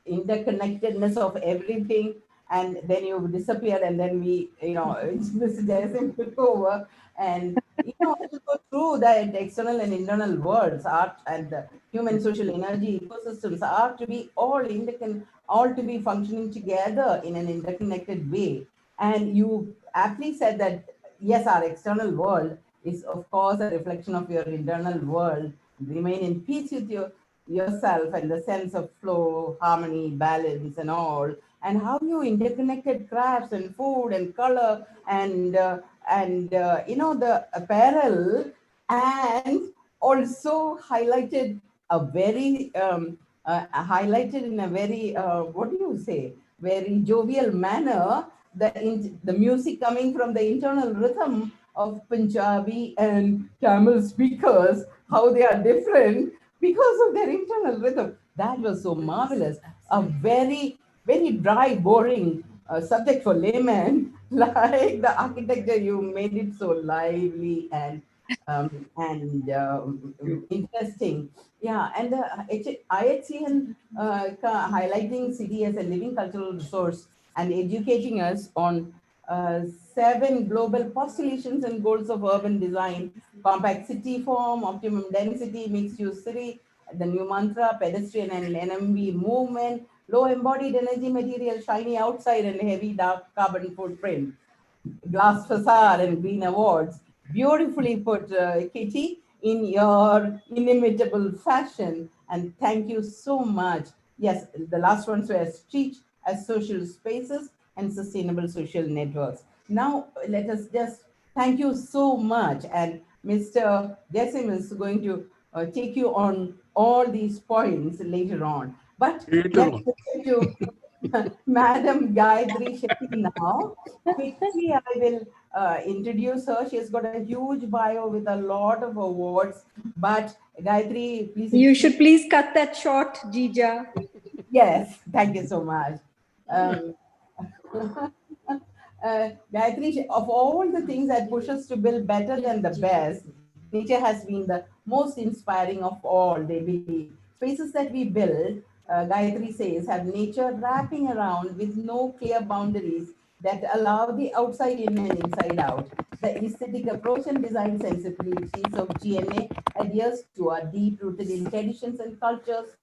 interconnectedness of everything. And then you disappeared, and then we, Mr. Jaisim took over. And it's so true that external and internal worlds, art and the human social energy ecosystems are to be all to be functioning together in an interconnected way. And you aptly said that, yes, our external world is, of course, a reflection of your internal world. Remain in peace with yourself and the sense of flow, harmony, balance, and all. And how you interconnected crafts and food and color and the apparel, and also highlighted a very highlighted in a very what do you say, very jovial manner, the music coming from the internal rhythm of Punjabi and Tamil speakers, how they are different because of their internal rhythm. That was so marvelous. A very, very dry, boring subject for layman, like the architecture, you made it so lively and interesting. Yeah, and the IHCN highlighting city as a living cultural resource and educating us on 7 global postulations and goals of urban design: compact city form, optimum density, mixed use city, the new mantra, pedestrian and NMV movement, low embodied energy material, shiny outside and heavy dark carbon footprint, glass facade and green awards. Beautifully put, Kitty, in your inimitable fashion. And thank you so much. Yes, the last ones were street as social spaces and sustainable social networks. Now, let us just thank you so much. And Mr. Desim is going to take you on all these points later on. But Later let's on. get to Madam Gayatri Shetty now. Quickly, I will introduce her. She has got a huge bio with a lot of awards. But Gayatri, please You excuse. should please cut that short, Jija. Yes, thank you so much. Um, Gayatri, of all the things that push us to build better than the best, nature has been the most inspiring of all, they believe. Spaces that we build, Gayatri says, have nature wrapping around with no clear boundaries that allow the outside in and inside out. The aesthetic approach and design sensibilities of GNA adheres to are deep rooted in traditions and cultures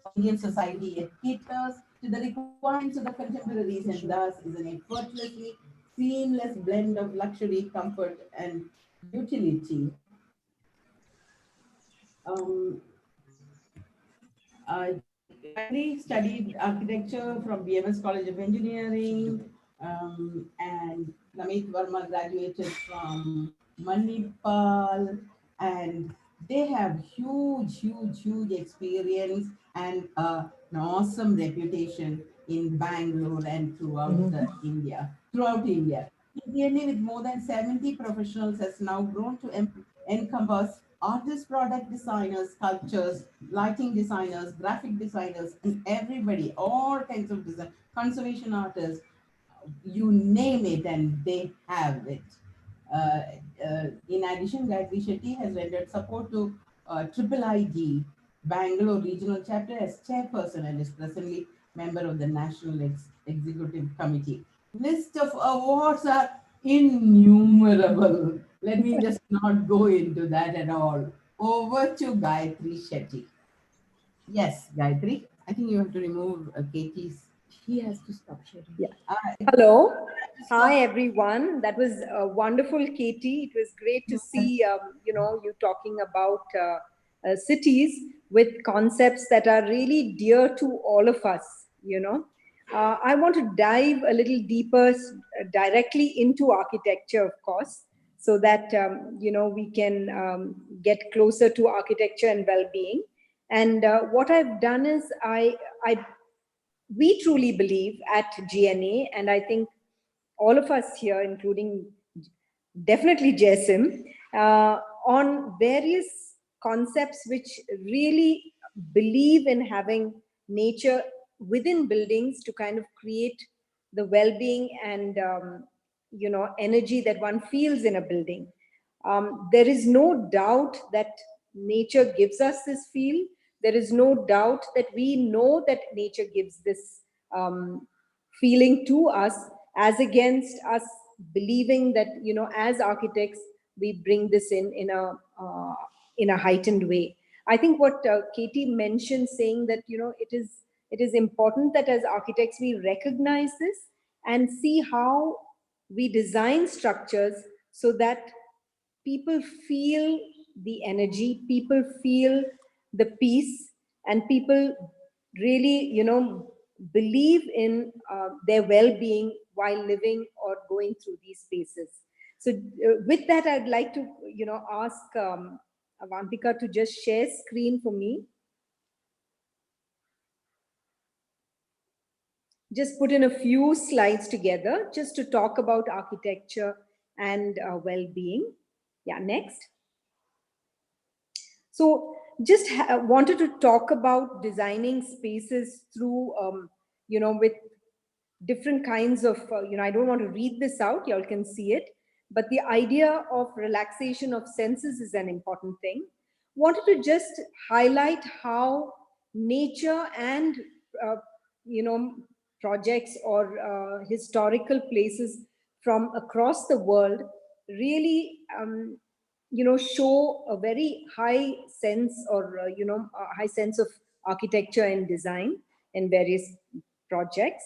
of Indian society. It caters to the requirements of the contemporaries and thus is an effortlessly seamless blend of luxury, comfort, and utility. Um, Gayatri studied architecture from BMS College of Engineering, and Namit Verma graduated from Manipal, and they have huge experience and an awesome reputation in Bangalore and throughout India. DNA with more than 70 professionals has now grown to encompass artists, product designers, sculptors, lighting designers, graphic designers, and everybody, all kinds of design, conservation artists, you name it, and they have it. Uh, in addition, Gayatri Shetty has rendered support to Triple IG Bangalore Regional Chapter as chairperson and is presently member of the National Executive Committee. List of awards are innumerable. Let me just not go into that at all. Over to Gayatri Shetty. Yes, Gayatri. I think you have to remove Katie's. He has to stop sharing. Yeah. Uh, Hello. stop. Hi, everyone. That was wonderful, Katie. It was great to see, you talking about cities with concepts that are really dear to all of us. I want to dive a little deeper directly into architecture, of course, so that, we can get closer to architecture and well-being. And what I've done is we truly believe at GNA, and I think all of us here, including definitely Jasim, on various concepts which really believe in having nature within buildings to kind of create the well-being and energy that one feels in a building. There is no doubt that nature gives us this feel. There is no doubt that we know that nature gives this feeling to us, as against us believing that, as architects, we bring this in a heightened way. I think what Katie mentioned, saying that, it is important that as architects we recognize this and see how we design structures so that people feel the energy, people feel the peace, and people really, believe in their well-being while living or going through these spaces. So with that, I'd like to, ask Avantika to just share screen for me. just put in a few slides together just to talk about architecture and well-being. Yeah, next. So just wanted to talk about designing spaces through, with different kinds of, I don't want to read this out, y'all can see it, but the idea of relaxation of senses is an important thing. Wanted to just highlight how nature and, projects or historical places from across the world really, show a very high sense or, a high sense of architecture and design in various projects.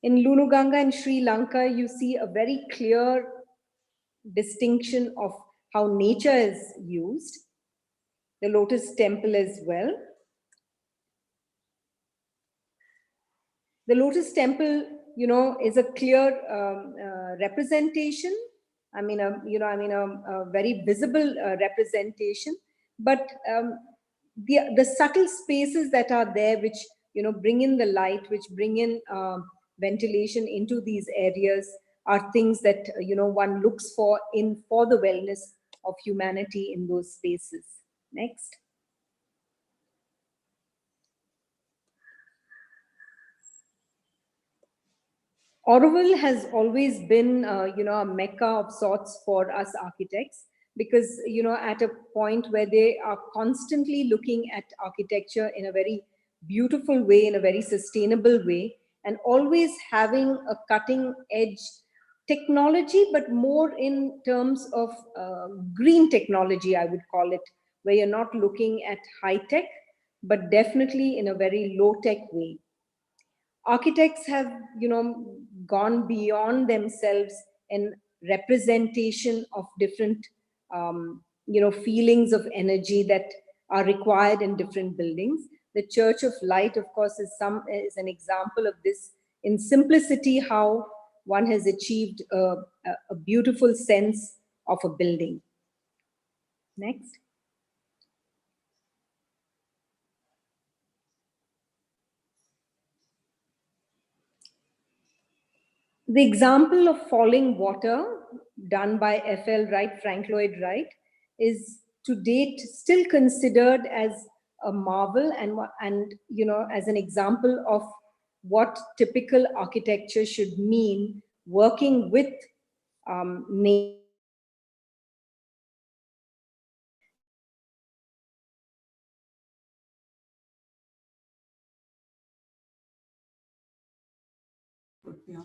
In Lunuganga in Sri Lanka, you see a very clear distinction of how nature is used. The Lotus Temple as well. The Lotus Temple, is a clear representation. I mean, a very visible representation. But the subtle spaces that are there, which bring in the light, which bring in ventilation into these areas, are things that one looks for the wellness of humanity in those spaces. Next. Auroville has always been, a mecca of sorts for us architects, because, at a point where they are constantly looking at architecture in a very beautiful way, in a very sustainable way, and always having a cutting edge technology, but more in terms of green technology, I would call it, where you're not looking at high tech, but definitely in a very low tech way. Architects have gone beyond themselves in representation of different feelings of energy that are required in different buildings. The Church of Light, of course, is an example of this in simplicity, how one has achieved a beautiful sense of a building. Next. The example of falling water done by F.L. Wright, Frank Lloyd Wright, is to date still considered as a marvel and as an example of what typical architecture should mean, working with nature. Yeah.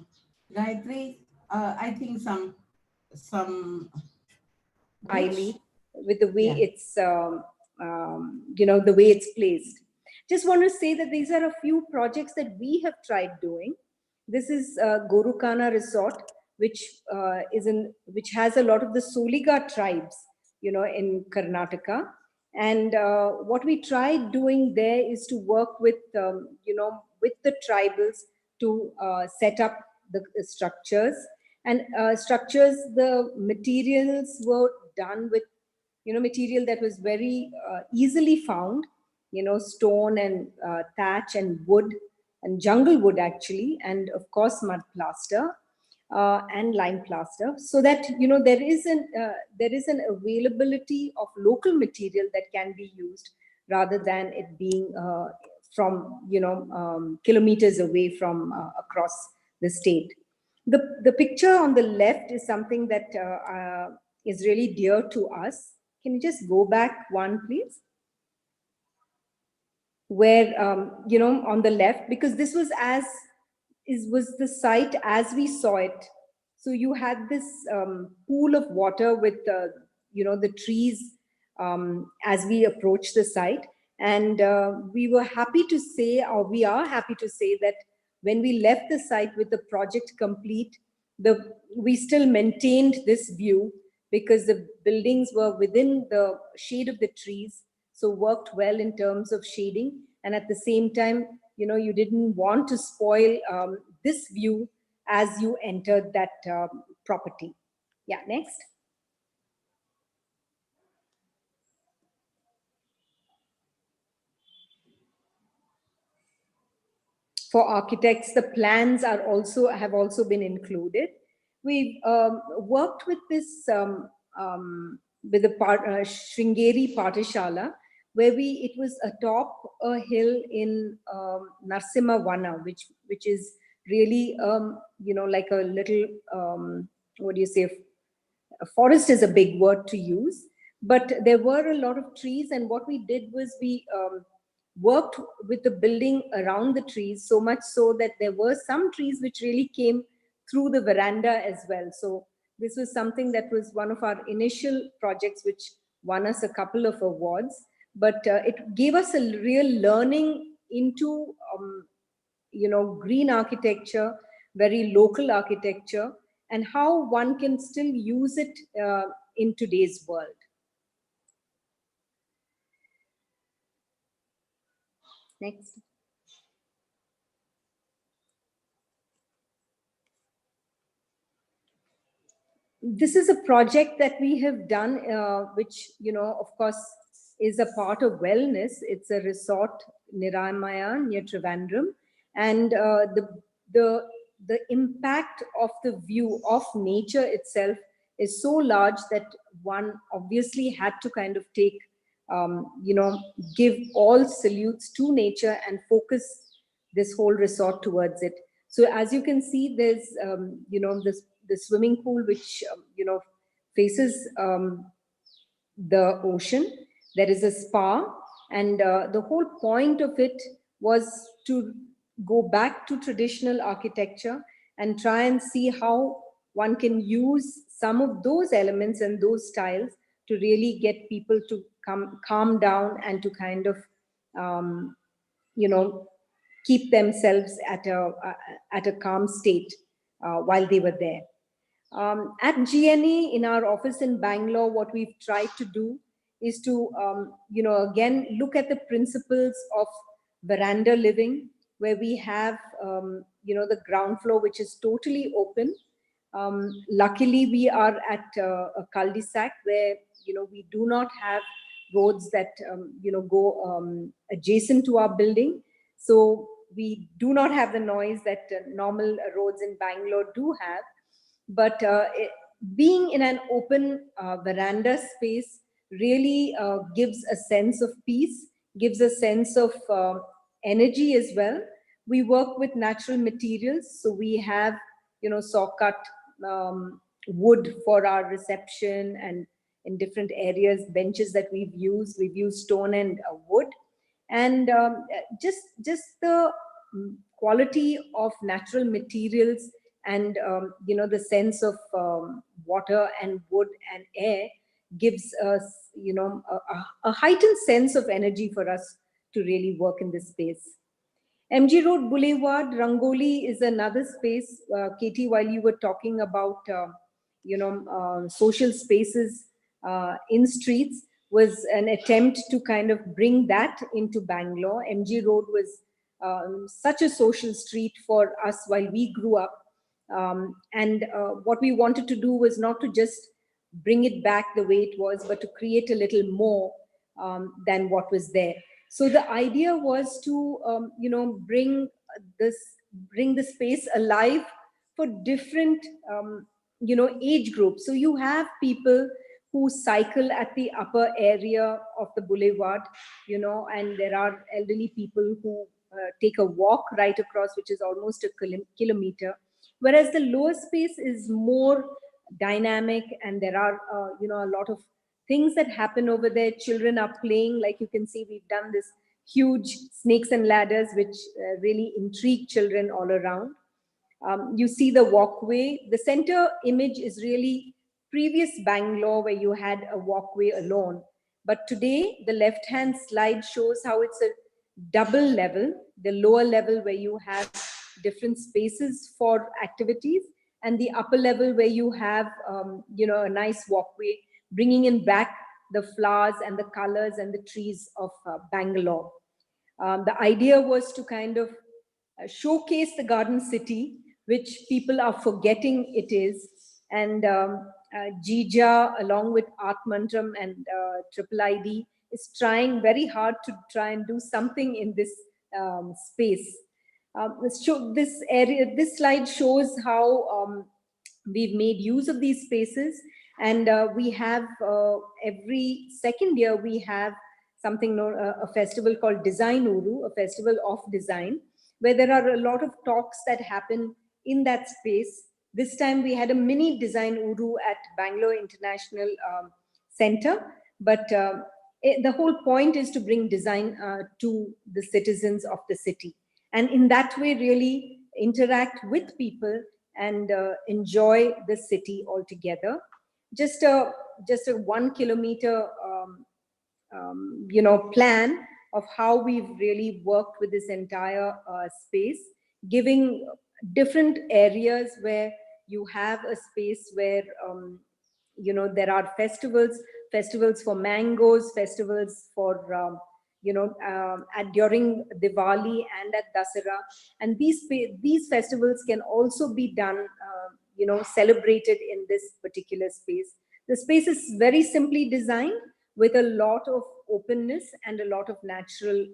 Gayatri, I think some Highly with the way Yeah. it's the way it's placed. Just want to say that these are a few projects that we have tried doing. This is Gorukana Resort, which which has a lot of the Soliga tribes, in Karnataka. And what we tried doing there is to work with with the tribals to set up the structures. And structures, the materials were done with material that was very easily found, stone and thatch and wood and jungle wood actually, and of course mud plaster and lime plaster, so that there is an availability of local material that can be used, rather than it being from kilometers away from across the state. The picture on the left is something that is really dear to us. Can you just go back one, please? Where, on the left, because this was was the site as we saw it. So you had this pool of water with, the trees as we approached the site. And we were happy to say, or we are happy to say, that when we left the site with the project complete, we still maintained this view, because the buildings were within the shade of the trees, so worked well in terms of shading. And at the same time, you didn't want to spoil this view as you entered that property. Yeah, next. for architects, the plans have also been included. We've worked with this with the Sringeri Pathashala, where it was atop a hill in Narsimha Vana, which is really like a little what do you say? A forest is a big word to use, but there were a lot of trees, and what we did was we worked with the building around the trees, so much so that there were some trees which really came through the veranda as well. So this was something that was one of our initial projects, which won us a couple of awards, but it gave us a real learning into green architecture, very local architecture, and how one can still use it in today's world. Next. This is a project that we have done, which, of course, is a part of wellness. It's a resort, Niramaya, near Trivandrum. And the impact of the view of nature itself is so large that one obviously had to kind of take, give all salutes to nature and focus this whole resort towards it. So as you can see, there's, the swimming pool, which, faces the ocean. There is a spa, and the whole point of it was to go back to traditional architecture and try and see how one can use some of those elements and those styles to really get people to calm down and to kind of, keep themselves at a calm state while they were there. At GNE, in our office in Bangalore, what we've tried to do is to, again, look at the principles of veranda living, where we have, the ground floor, which is totally open. Luckily, we are at a cul-de-sac where, we do not have roads that, go adjacent to our building. So we do not have the noise that normal roads in Bangalore do have. But being in an open veranda space really gives a sense of peace, gives a sense of energy as well. We work with natural materials, so we have, saw cut wood for our reception, and in different areas, benches that we've used stone and wood, and just the quality of natural materials and the sense of water and wood and air gives us a heightened sense of energy for us to really work in this space. MG Road Boulevard, Rangoli is another space. Katie, while you were talking about social spaces in streets, was an attempt to kind of bring that into Bangalore. MG Road was such a social street for us while we grew up. And what we wanted to do was not to just bring it back the way it was, but to create a little more than what was there. So the idea was to, bring the space alive for different, age groups. So you have people who cycle at the upper area of the boulevard, and there are elderly people who take a walk right across, which is almost a kilometer. Whereas the lower space is more dynamic, and there are, a lot of things that happen over there. Children are playing, like you can see, we've done this huge snakes and ladders, which really intrigue children all around. You see the walkway. The center image is really previous Bangalore, where you had a walkway alone. But today, the left-hand slide shows how it's a double level, the lower level where you have different spaces for activities, and the upper level where you have, a nice walkway, bringing in back the flowers and the colors and the trees of Bangalore. The idea was to kind of showcase the garden city, which people are forgetting it is. And Jija, along with Art Mantram and Triple ID, is trying very hard to try and do something in this space. This slide shows how we've made use of these spaces, and we have every second year we have something known a festival called Design Uru, a festival of design, where there are a lot of talks that happen in that space. This time we had a mini Design Uru at Bangalore International Center, but the whole point is to bring design to the citizens of the city, and in that way really interact with people and enjoy the city altogether. Just a 1 kilometer plan of how we've really worked with this entire space, giving different areas where you have a space where there are festivals for mangoes, festivals for during Diwali and at Dasara, and these festivals can also be done celebrated in this particular space. The space is very simply designed with a lot of openness and a lot of natural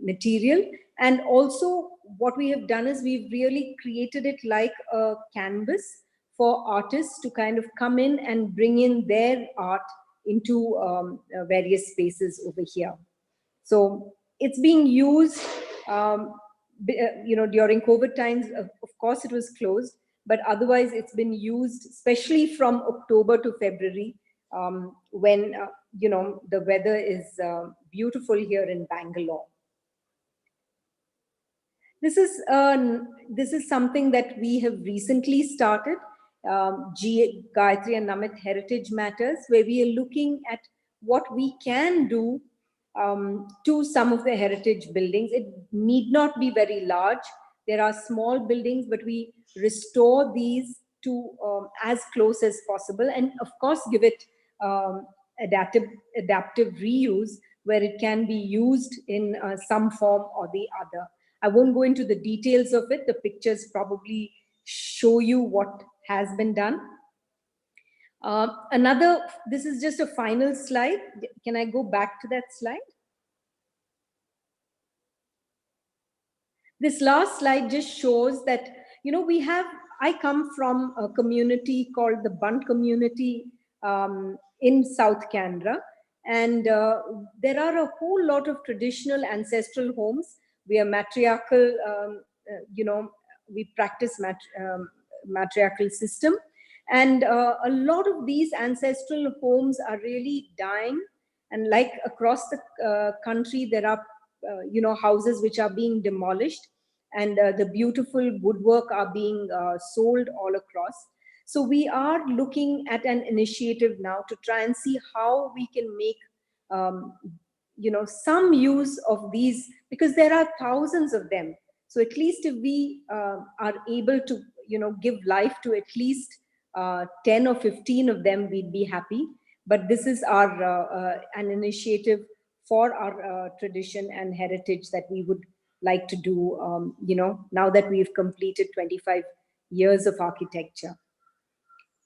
material. And also what we have done is we've really created it like a canvas for artists to kind of come in and bring in their art into various spaces over here. So it's being used, during COVID times. Of course, it was closed, but otherwise it's been used, especially from October to February, when the weather is beautiful here in Bangalore. This is something that we have recently started, Gayatri and Namit Heritage Matters, where we are looking at what we can do to some of the heritage buildings. It need not be very large. There are small buildings, but we restore these to as close as possible, and of course give it adaptive reuse where it can be used in some form or the other. I won't go into the details of it. The pictures probably show you what has been done. This is just a final slide. Can I go back to that slide? This last slide just shows that, I come from a community called the Bunt community in South Canberra. And there are a whole lot of traditional ancestral homes. We are matriarchal, we practice matriarchal system. And a lot of these ancestral homes are really dying. And like across the country, there are, houses which are being demolished, and the beautiful woodwork are being sold all across. So we are looking at an initiative now to try and see how we can make, some use of these, because there are thousands of them. So at least if we are able to, give life to at least 10 or 15 of them, we'd be happy. But this is our an initiative for our tradition and heritage that we would like to do, now that we've completed 25 years of architecture.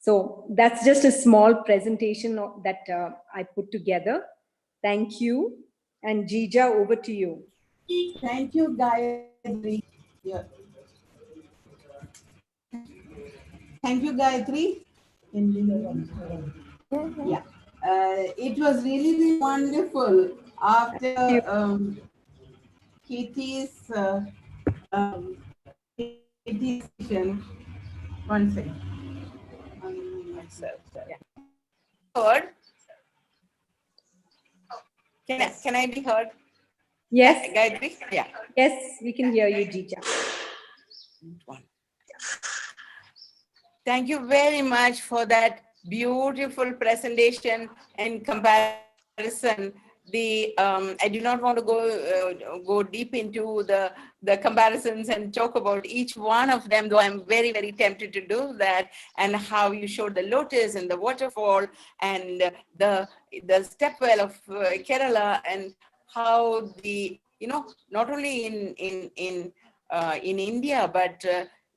So that's just a small presentation that I put together. Thank you. And Jija, over to you. Thank you, Gayatri. Yeah. Thank you, Gayatri. Yeah. It was really wonderful. After Kitty's session, one second. Yeah. Heard? Can I be heard? Yes. Gayatri? Yeah. Yes, we can hear you, Jija. Thank you very much for that beautiful presentation and comparison. I do not want to go deep into the comparisons and talk about each one of them, though I'm very, very tempted to do that, and how you showed the lotus and the waterfall and the stepwell of Kerala, and how not only in India, but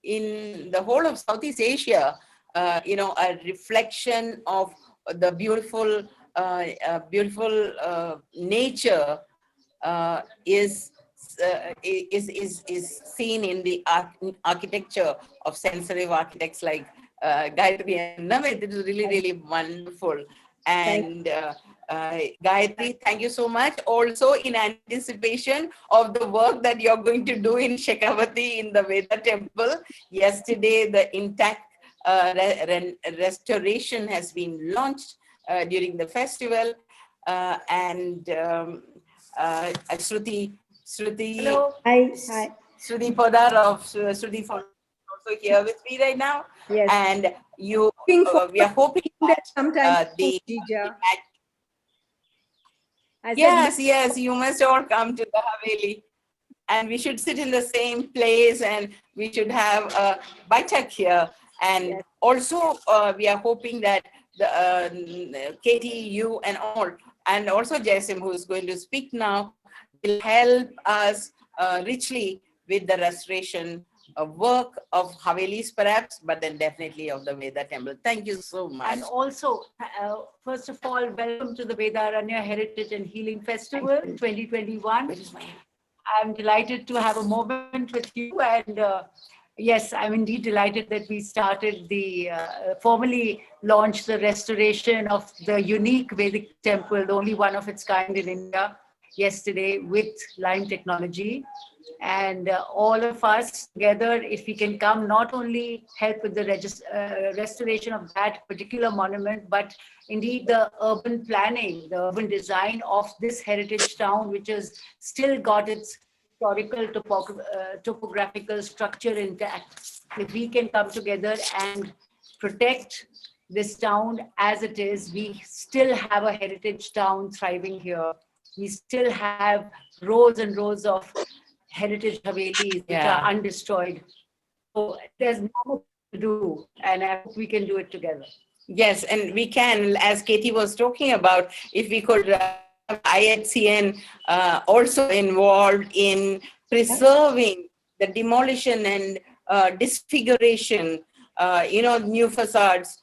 in the whole of Southeast Asia, a reflection of the beautiful nature is is seen in the architecture of sensitive architects like Gayatri and Namit. It is really, really wonderful. And Gayatri, thank you so much. Also, in anticipation of the work that you're going to do in Shekhawati in the Veda temple, yesterday the intact restoration has been launched during the festival. And Shruti, Hello. Hi. Shruti Podar of Shruti Foundation also here with me right now. Yes. And you, Looking we are hoping that sometime the Jija. yes, you must all come to the Haveli. And we should sit in the same place, and we should have a baitak here. And also, we are hoping that the Katie, you, and all, and also Jaisim, who is going to speak now, will help us richly with the restoration work of Havelis, perhaps, but then definitely of the Veda temple. Thank you so much. And also, first of all, welcome to the Vedaranya Heritage and Healing Festival 2021. I'm delighted to have a moment with you, and yes, I'm indeed delighted that we started formally launched the restoration of the unique Vedic temple, the only one of its kind in India, yesterday with Lime technology. And all of us together, if we can come, not only help with the restoration of that particular monument, but indeed the urban planning, the urban design of this heritage town, which has still got its historical topographical structure intact. If we can come together and protect this town as it is, we still have a heritage town thriving here. We still have rows and rows of heritage Havelis which are undestroyed. So there's more to do, and I hope we can do it together. Yes, and we can, as Katie was talking about, if we could have IHCN also involved in preserving the demolition and disfiguration, new facades.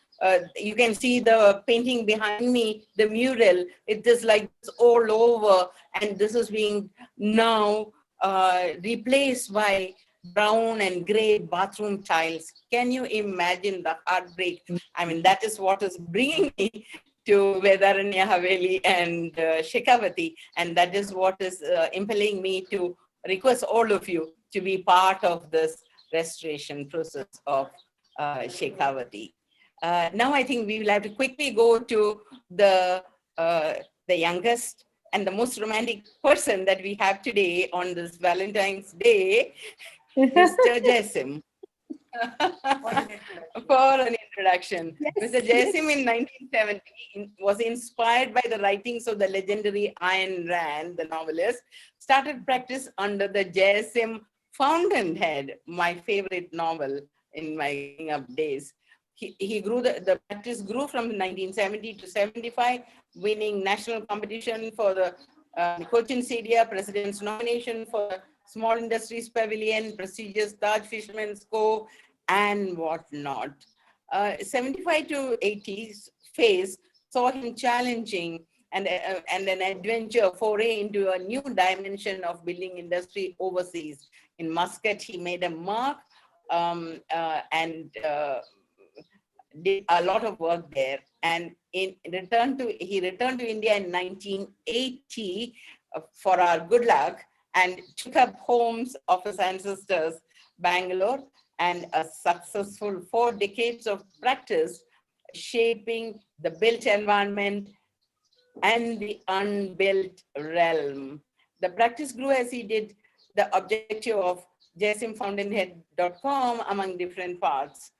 You can see the painting behind me, the mural. It is like all over, and this is being now replaced by brown and gray bathroom tiles. Can you imagine the heartbreak? I mean, that is what is bringing me to Vedaranya Haveli and Shekhawati, and that is what is impelling me to request all of you to be part of this restoration process of Shekhawati. Now I think we will have to quickly go to the youngest and the most romantic person that we have today on this Valentine's Day, Mr. Jaisim. For an introduction. Yes, Mr. Jaisim in 1970 was inspired by the writings of the legendary Ayn Rand, the novelist, started practice under the Jaisim Fountainhead, my favorite novel in my growing up days. He grew, the practice grew from 1970 to 75, winning national competition for the Cochin Cedia President's nomination for the Small Industries Pavilion, prestigious Taj Fisherman's Co, and whatnot. 75 to 80s phase saw him challenging and an adventure foray into a new dimension of building industry overseas. In Muscat, he made a mark and did a lot of work there. And he returned to India in 1980 for our good luck and took up homes of his ancestors, Bangalore, and a successful 4 decades of practice shaping the built environment and the unbuilt realm. The practice grew as he did the objective of jaisimfountainhead.com among different parts.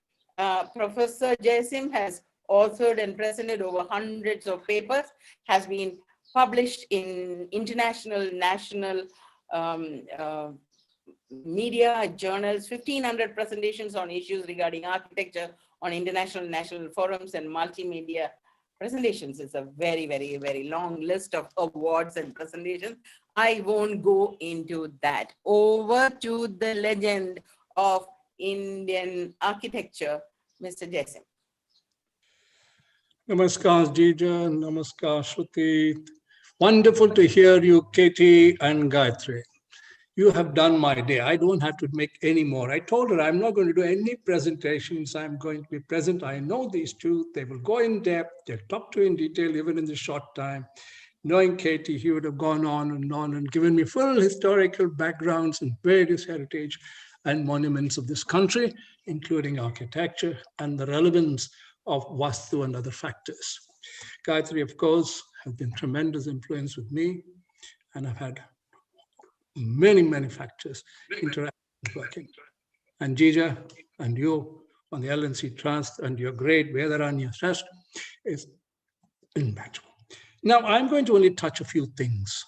Professor Jaisim has authored and presented over hundreds of papers, has been published in international, national media, journals, 1,500 presentations on issues regarding architecture on international, national forums, and multimedia presentations. It's a very, very, very long list of awards and presentations. I won't go into that. Over to the legend of Indian architecture, Mr. Jaisim. Namaskar, Jija. Namaskar, Shruti. Wonderful to hear you, Katie and Gayatri. You have done my day. I don't have to make any more. I told her I'm not going to do any presentations. I'm going to be present. I know these two. They will go in depth. They'll talk to you in detail, even in the short time. Knowing Katie, he would have gone on and given me full historical backgrounds and various heritage and monuments of this country, including architecture and the relevance of Vastu and other factors. Gayatri, of course, has been tremendous influence with me, and I've had many factors interacting, working. And Jija and you on the LNC Trust and your great Vedaranya Trust is immeasurable. Now, I'm going to only touch a few things.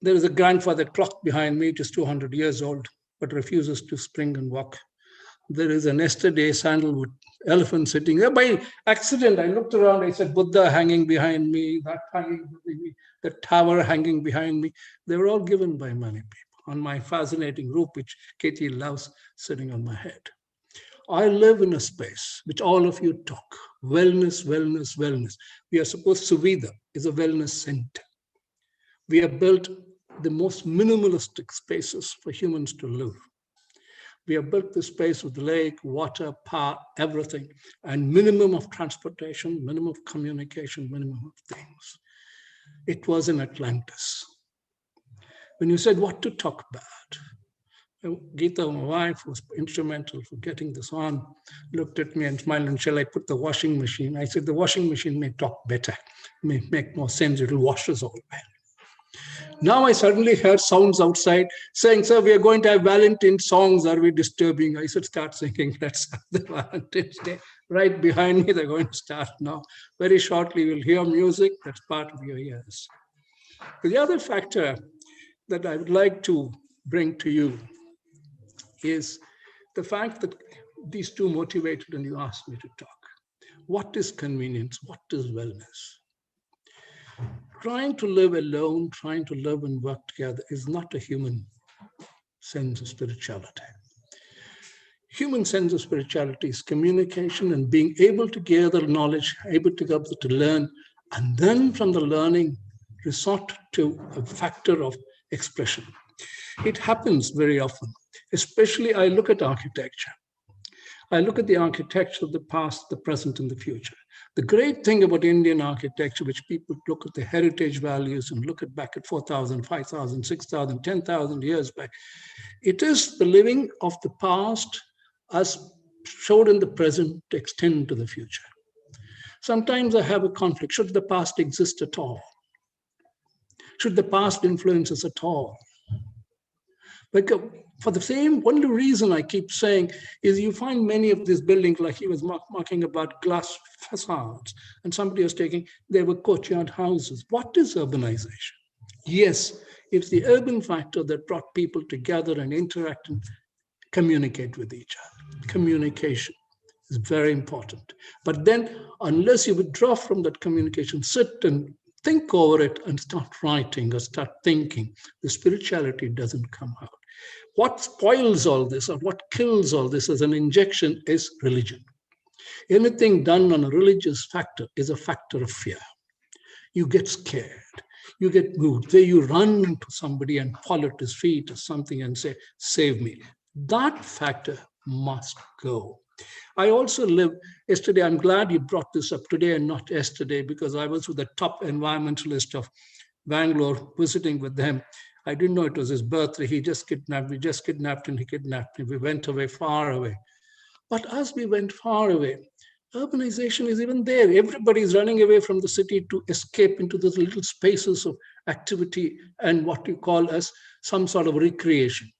There is a grandfather clock behind me, just 200 years old, but refuses to spring and walk. There is an yesterday sandalwood elephant sitting there. By accident, I looked around, I said, Buddha hanging behind me, that hanging behind me, the tower hanging behind me. They were all given by many people on my fascinating roof, which Katie loves, sitting on my head. I live in a space which all of you talk, wellness, wellness, wellness. We are supposed Suvida is a wellness center. We have built the most minimalistic spaces for humans to live. We have built this space with lake, water, power, everything, and minimum of transportation, minimum of communication, minimum of things. It was in Atlantis. When you said what to talk about, Geeta, my wife, was instrumental for getting this on, looked at me and smiled and said, I put the washing machine. I said, the washing machine may talk better, may make more sense, it'll wash us all well. Now I suddenly heard sounds outside saying, sir, we are going to have Valentine's songs. Are we disturbing? I said, start singing. Let's have the Valentine's Day. Right behind me, they're going to start now. Very shortly, we'll hear music. That's part of your ears. The other factor that I would like to bring to you is the fact that these two motivated and you asked me to talk. What is convenience? What is wellness? Trying to live alone, trying to live and work together is not a human sense of spirituality. Human sense of spirituality is communication and being able to gather knowledge, able to learn, and then from the learning, resort to a factor of expression. It happens very often, especially I look at architecture. I look at the architecture of the past, the present, and the future. The great thing about Indian architecture, which people look at the heritage values and look at back at 4,000, 5,000, 6,000, 10,000 years back, it is the living of the past as showed in the present to extend to the future. Sometimes I have a conflict. Should the past exist at all? Should the past influence us at all? Because for the same, only reason I keep saying is you find many of these buildings, like he was marking about glass facades, and somebody was taking, they were courtyard houses. What is urbanization? Yes, it's the urban factor that brought people together and interact and communicate with each other. Communication is very important. But then, unless you withdraw from that communication, sit and think over it and start writing or start thinking, the spirituality doesn't come out. What spoils all this or what kills all this as an injection is religion. Anything done on a religious factor is a factor of fear. You get scared, you get moved, where you run into somebody and fall at his feet or something and say, save me. That factor must go. I also live, yesterday, I'm glad you brought this up today and not yesterday, because I was with the top environmentalist of Bangalore, visiting with them. I didn't know it was his birthday. He just kidnapped me, just kidnapped him, he kidnapped me. We went away, far away. But as we went far away, urbanization is even there. Everybody's running away from the city to escape into those little spaces of activity and what you call as some sort of recreation.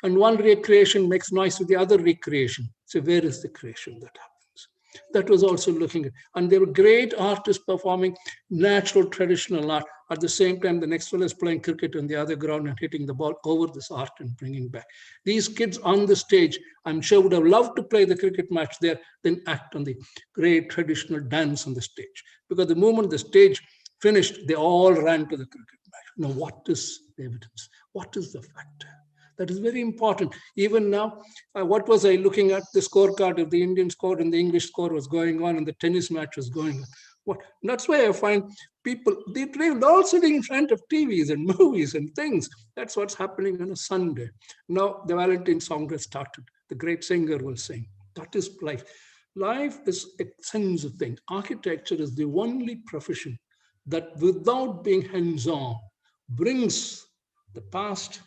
And one recreation makes noise with the other recreation. So where is the creation that happens? That was also looking at, and there were great artists performing natural traditional art. At the same time, the next fellow is playing cricket on the other ground and hitting the ball over this art and bringing back. These kids on the stage, I'm sure would have loved to play the cricket match there, then act on the great traditional dance on the stage. Because the moment the stage finished, they all ran to the cricket match. Now, what is the evidence? What is the factor? That is very important. Even now, what was I looking at? The scorecard of the Indian score and the English score was going on and the tennis match was going on. That's why I find people, they're all sitting in front of TVs and movies and things. That's what's happening on a Sunday. Now the Valentine song has started. The great singer will sing. That is life. Life is a sense of things. Architecture is the only profession that, without being hands-on, brings the past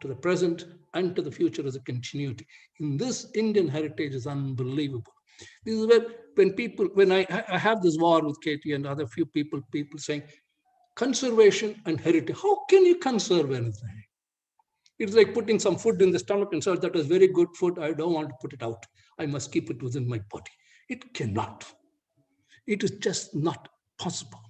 to the present and to the future as a continuity. In this, Indian heritage is unbelievable. This is where, when I have this war with Katie and other few people saying, conservation and heritage, how can you conserve anything? It's like putting some food in the stomach and say, that was very good food, I don't want to put it out. I must keep it within my body. It cannot. It is just not possible.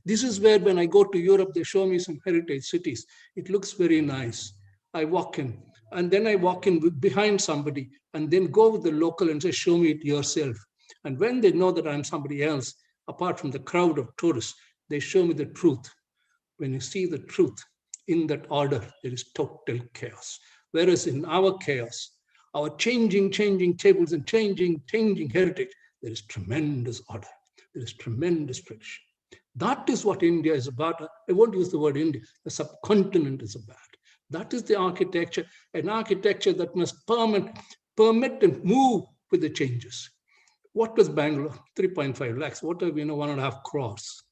This is where, when I go to Europe, they show me some heritage cities. It looks very nice. I walk in, and then I walk in behind somebody, and then go with the local and say, show me it yourself. And when they know that I'm somebody else, apart from the crowd of tourists, they show me the truth. When you see the truth in that order, there is total chaos. Whereas in our chaos, our changing tables and changing heritage, there is tremendous order. There is tremendous precision. That is what India is about. I won't use the word India. The subcontinent is about. That is the architecture, an architecture that must permit and move with the changes. What was Bangalore? 3.5 lakhs. What have 1.5 crores?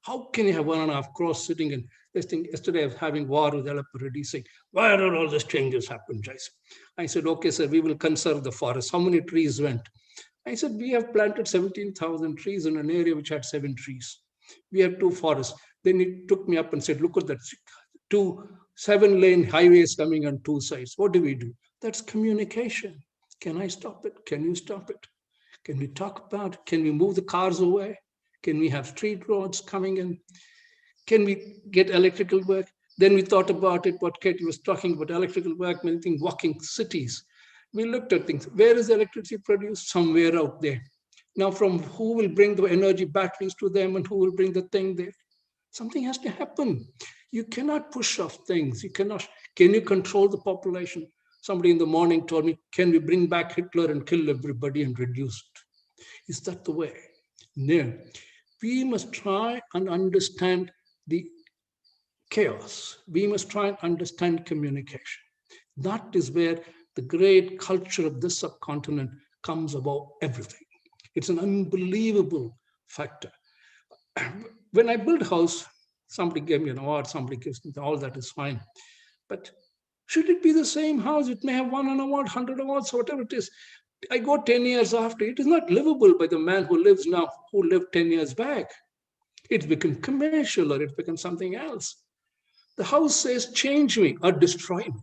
How can you have 1.5 crores sitting in this thing? Yesterday I was having war with Alapuredi saying, why are all these changes happen, Jason? I said, okay, sir, we will conserve the forest. How many trees went? I said, we have planted 17,000 trees in an area which had 7 trees. We have 2 forests. Then he took me up and said, look at that, 2 7-lane highways coming on 2 sides. What do we do? That's communication. Can I stop it? Can you stop it? Can we talk about it? Can we move the cars away? Can we have street roads coming in? Can we get electrical work? Then we thought about it, what Katie was talking about, electrical work, many things, walking cities. We looked at things. Where is electricity produced? Somewhere out there. Now, from who will bring the energy batteries to them and who will bring the thing there? Something has to happen. You cannot push off things. You cannot. Can you control the population? Somebody in the morning told me, can we bring back Hitler and kill everybody and reduce it? Is that the way? No. We must try and understand the chaos. We must try and understand communication. That is where the great culture of this subcontinent comes above everything. It's an unbelievable factor. When I build a house, somebody gave me an award, somebody gives me all that is fine. But should it be the same house? It may have won an award, 100 awards, whatever it is. I go 10 years after, it is not livable by the man who lives now, who lived 10 years back. It's become commercial or it becomes something else. The house says, change me or destroy me.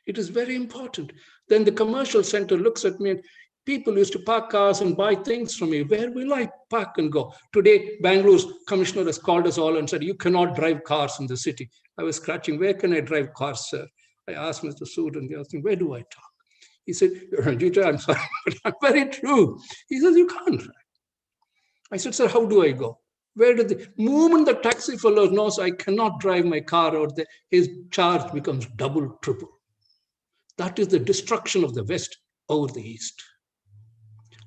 It is very important. Then the commercial center looks at me and people used to park cars and buy things from me. Where will I park and go? Today, Bangalore's commissioner has called us all and said, you cannot drive cars in the city. I was scratching, where can I drive cars, sir? I asked Mr. Sood and they asked me, where do I talk? He said, Ranjita, I'm sorry, but I'm very true. He says, you can't drive. I said, sir, how do I go? Where did the moment the taxi fellow knows I cannot drive my car out there, his charge becomes double, triple. That is the destruction of the West over the East.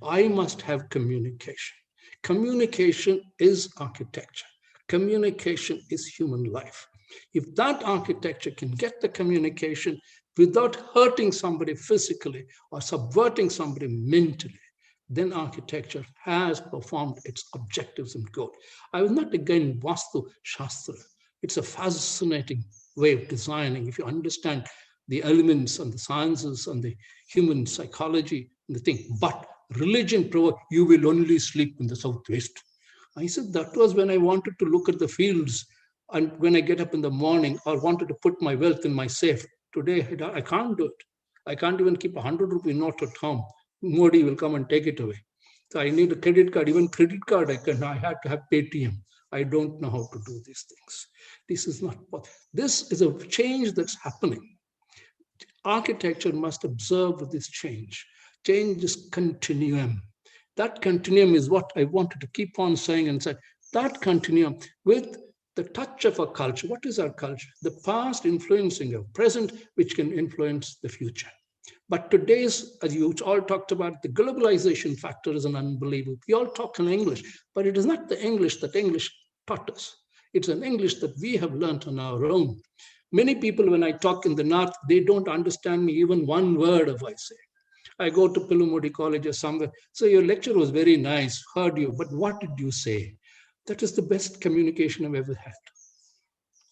I must have communication. Communication is architecture. Communication is human life. If that architecture can get the communication without hurting somebody physically or subverting somebody mentally, then architecture has performed its objectives and goal. I was not against Vastu Shastra. It's a fascinating way of designing. If you understand the elements and the sciences and the human psychology and the thing, but religion provoked, you will only sleep in the southwest. I said that was when I wanted to look at the fields and when I get up in the morning or wanted to put my wealth in my safe. Today, I can't do it. I can't even keep 100 rupee note at home. Modi will come and take it away. So I need a credit card. Even credit card, I had to have Paytm. I don't know how to do these things. This is not what. This is a change that's happening. Architecture must observe this change. Change is continuum. That continuum is what I wanted to keep on saying and say, that continuum with the touch of a culture. What is our culture? The past influencing our present, which can influence the future. But today's, as you all talked about, the globalization factor is an unbelievable. We all talk in English, but it is not the English that English taught us. It's an English that we have learned on our own. Many people, when I talk in the North, they don't understand me even one word of I say. I go to Pilumodi College or somewhere. So your lecture was very nice, heard you, but what did you say? That is the best communication I've ever had.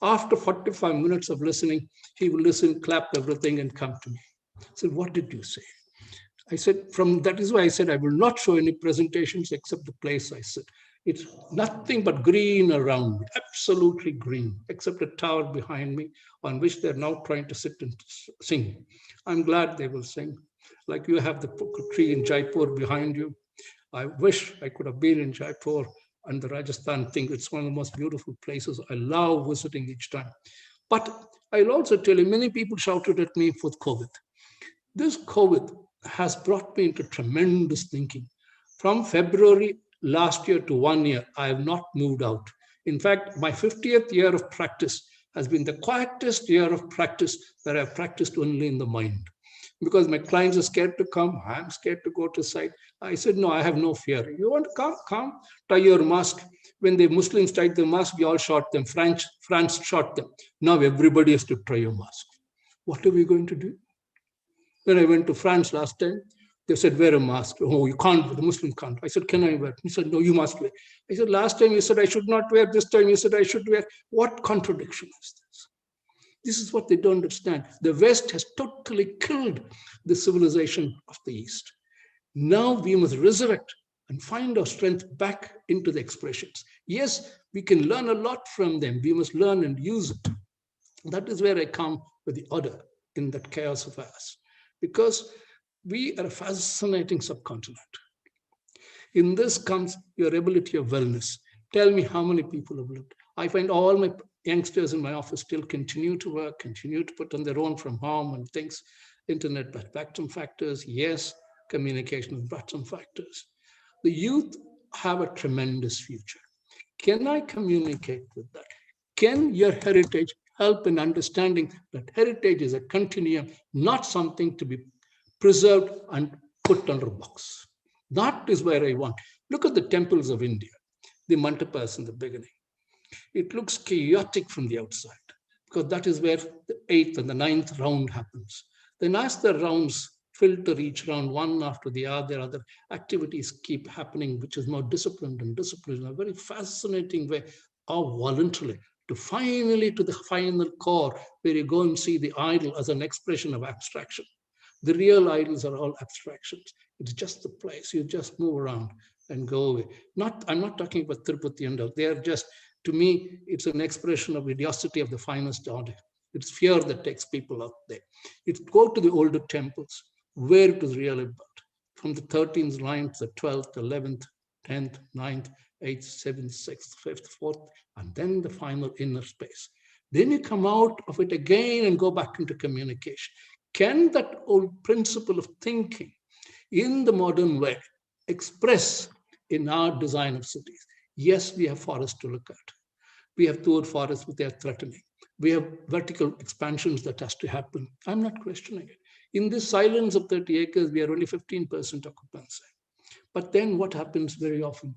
After 45 minutes of listening, he will listen, clap everything, and come to me. I said, what did you say? I said, that is why I said I will not show any presentations except the place I sit. It's nothing but green around me, absolutely green, except a tower behind me on which they're now trying to sit and sing. I'm glad they will sing. Like you have the tree in Jaipur behind you. I wish I could have been in Jaipur and the Rajasthan thing. It's one of the most beautiful places. I love visiting each time. But I'll also tell you, many people shouted at me for COVID. This COVID has brought me into tremendous thinking. From February last year to 1 year, I have not moved out. In fact, my 50th year of practice has been the quietest year of practice that I've practiced only in the mind. Because my clients are scared to come, I'm scared to go to site. I said, no, I have no fear. You want to come? Come, tie your mask. When the Muslims tied the mask, we all shot them. France shot them. Now everybody has to tie your mask. What are we going to do? When I went to France last time, they said, wear a mask. Oh, you can't, the Muslims can't. I said, can I wear? He said, no, you must wear. I said, last time you said I should not wear, this time you said I should wear. What contradiction is this? This is what they don't understand. The West has totally killed the civilization of the East. Now we must resurrect and find our strength back into the expressions. Yes, we can learn a lot from them. We must learn and use it. That is where I come with the order in that chaos of ours. Because we are a fascinating subcontinent. In this comes your ability of wellness. Tell me how many people have lived. I find all my youngsters in my office still continue to work, continue to put on their own from home and things. Internet brought some factors. Yes, communication has brought some factors. The youth have a tremendous future. Can I communicate with that? Can your heritage help in understanding that heritage is a continuum, not something to be preserved and put under a box? That is where I want. Look at the temples of India, the mantapas in the beginning. It looks chaotic from the outside because that is where the 8th and the 9th round happens. Then as the rounds filter each round, one after the other activities keep happening, which is more disciplined and disciplined in a very fascinating way, or voluntarily, to finally to the final core where you go and see the idol as an expression of abstraction. The real idols are all abstractions. It's just the place. You just move around and go away. I'm not talking about Tirupati and all. They are just, to me, it's an expression of idiocy of the finest order. It's fear that takes people out there. It's go to the older temples where it is really about. From the 13th line to the 12th, 11th, 10th, 9th, 8th, 7th, 6th, 5th, 4th, and then the final inner space. Then you come out of it again and go back into communication. Can that old principle of thinking in the modern way express in our design of cities? Yes, we have forests to look at. We have Tur forests, but they are threatening. We have vertical expansions that has to happen. I'm not questioning it. In this silence of 30 acres, we are only 15% occupancy. But then what happens very often?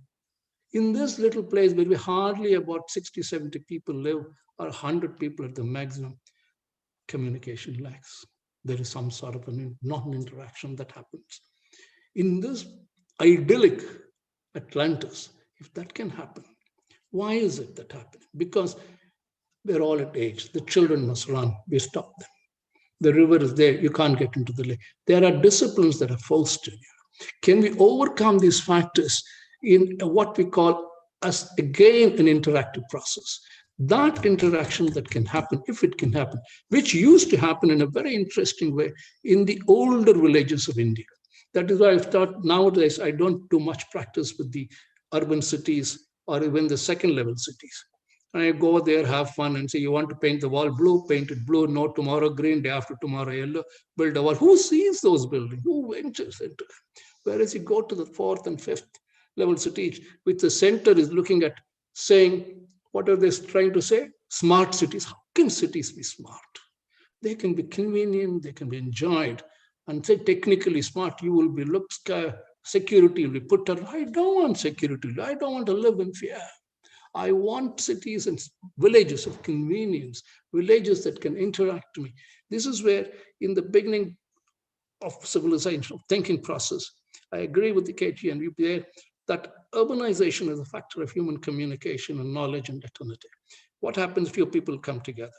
In this little place where we hardly about 60, 70 people live, or 100 people at the maximum, communication lacks. There is some sort of a non-interaction that happens. In this idyllic Atlantis, if that can happen, why is it that happening? Because they're all at age. The children must run. We stop them. The river is there. You can't get into the lake. There are disciplines that are forced in you. Can we overcome these factors in what we call as, again, an interactive process? That interaction that can happen, if it can happen, which used to happen in a very interesting way in the older villages of India. That is why I've thought nowadays I don't do much practice with the urban cities or even the second level cities. I go there, have fun and say, you want to paint the wall blue, paint it blue, no, tomorrow green, day after tomorrow yellow, build a wall. Who sees those buildings? Who ventures into them? Whereas you go to the 4th and 5th level cities, which the center is looking at saying, what are they trying to say? Smart cities. How can cities be smart? They can be convenient, they can be enjoyed, and say technically smart, you will be security will be put on. I don't want security. I don't want to live in fear. I want cities and villages of convenience, villages that can interact with me. This is where, in the beginning of civilization, of thinking process, I agree with the KT and UPA that urbanization is a factor of human communication and knowledge and eternity. What happens if few people come together?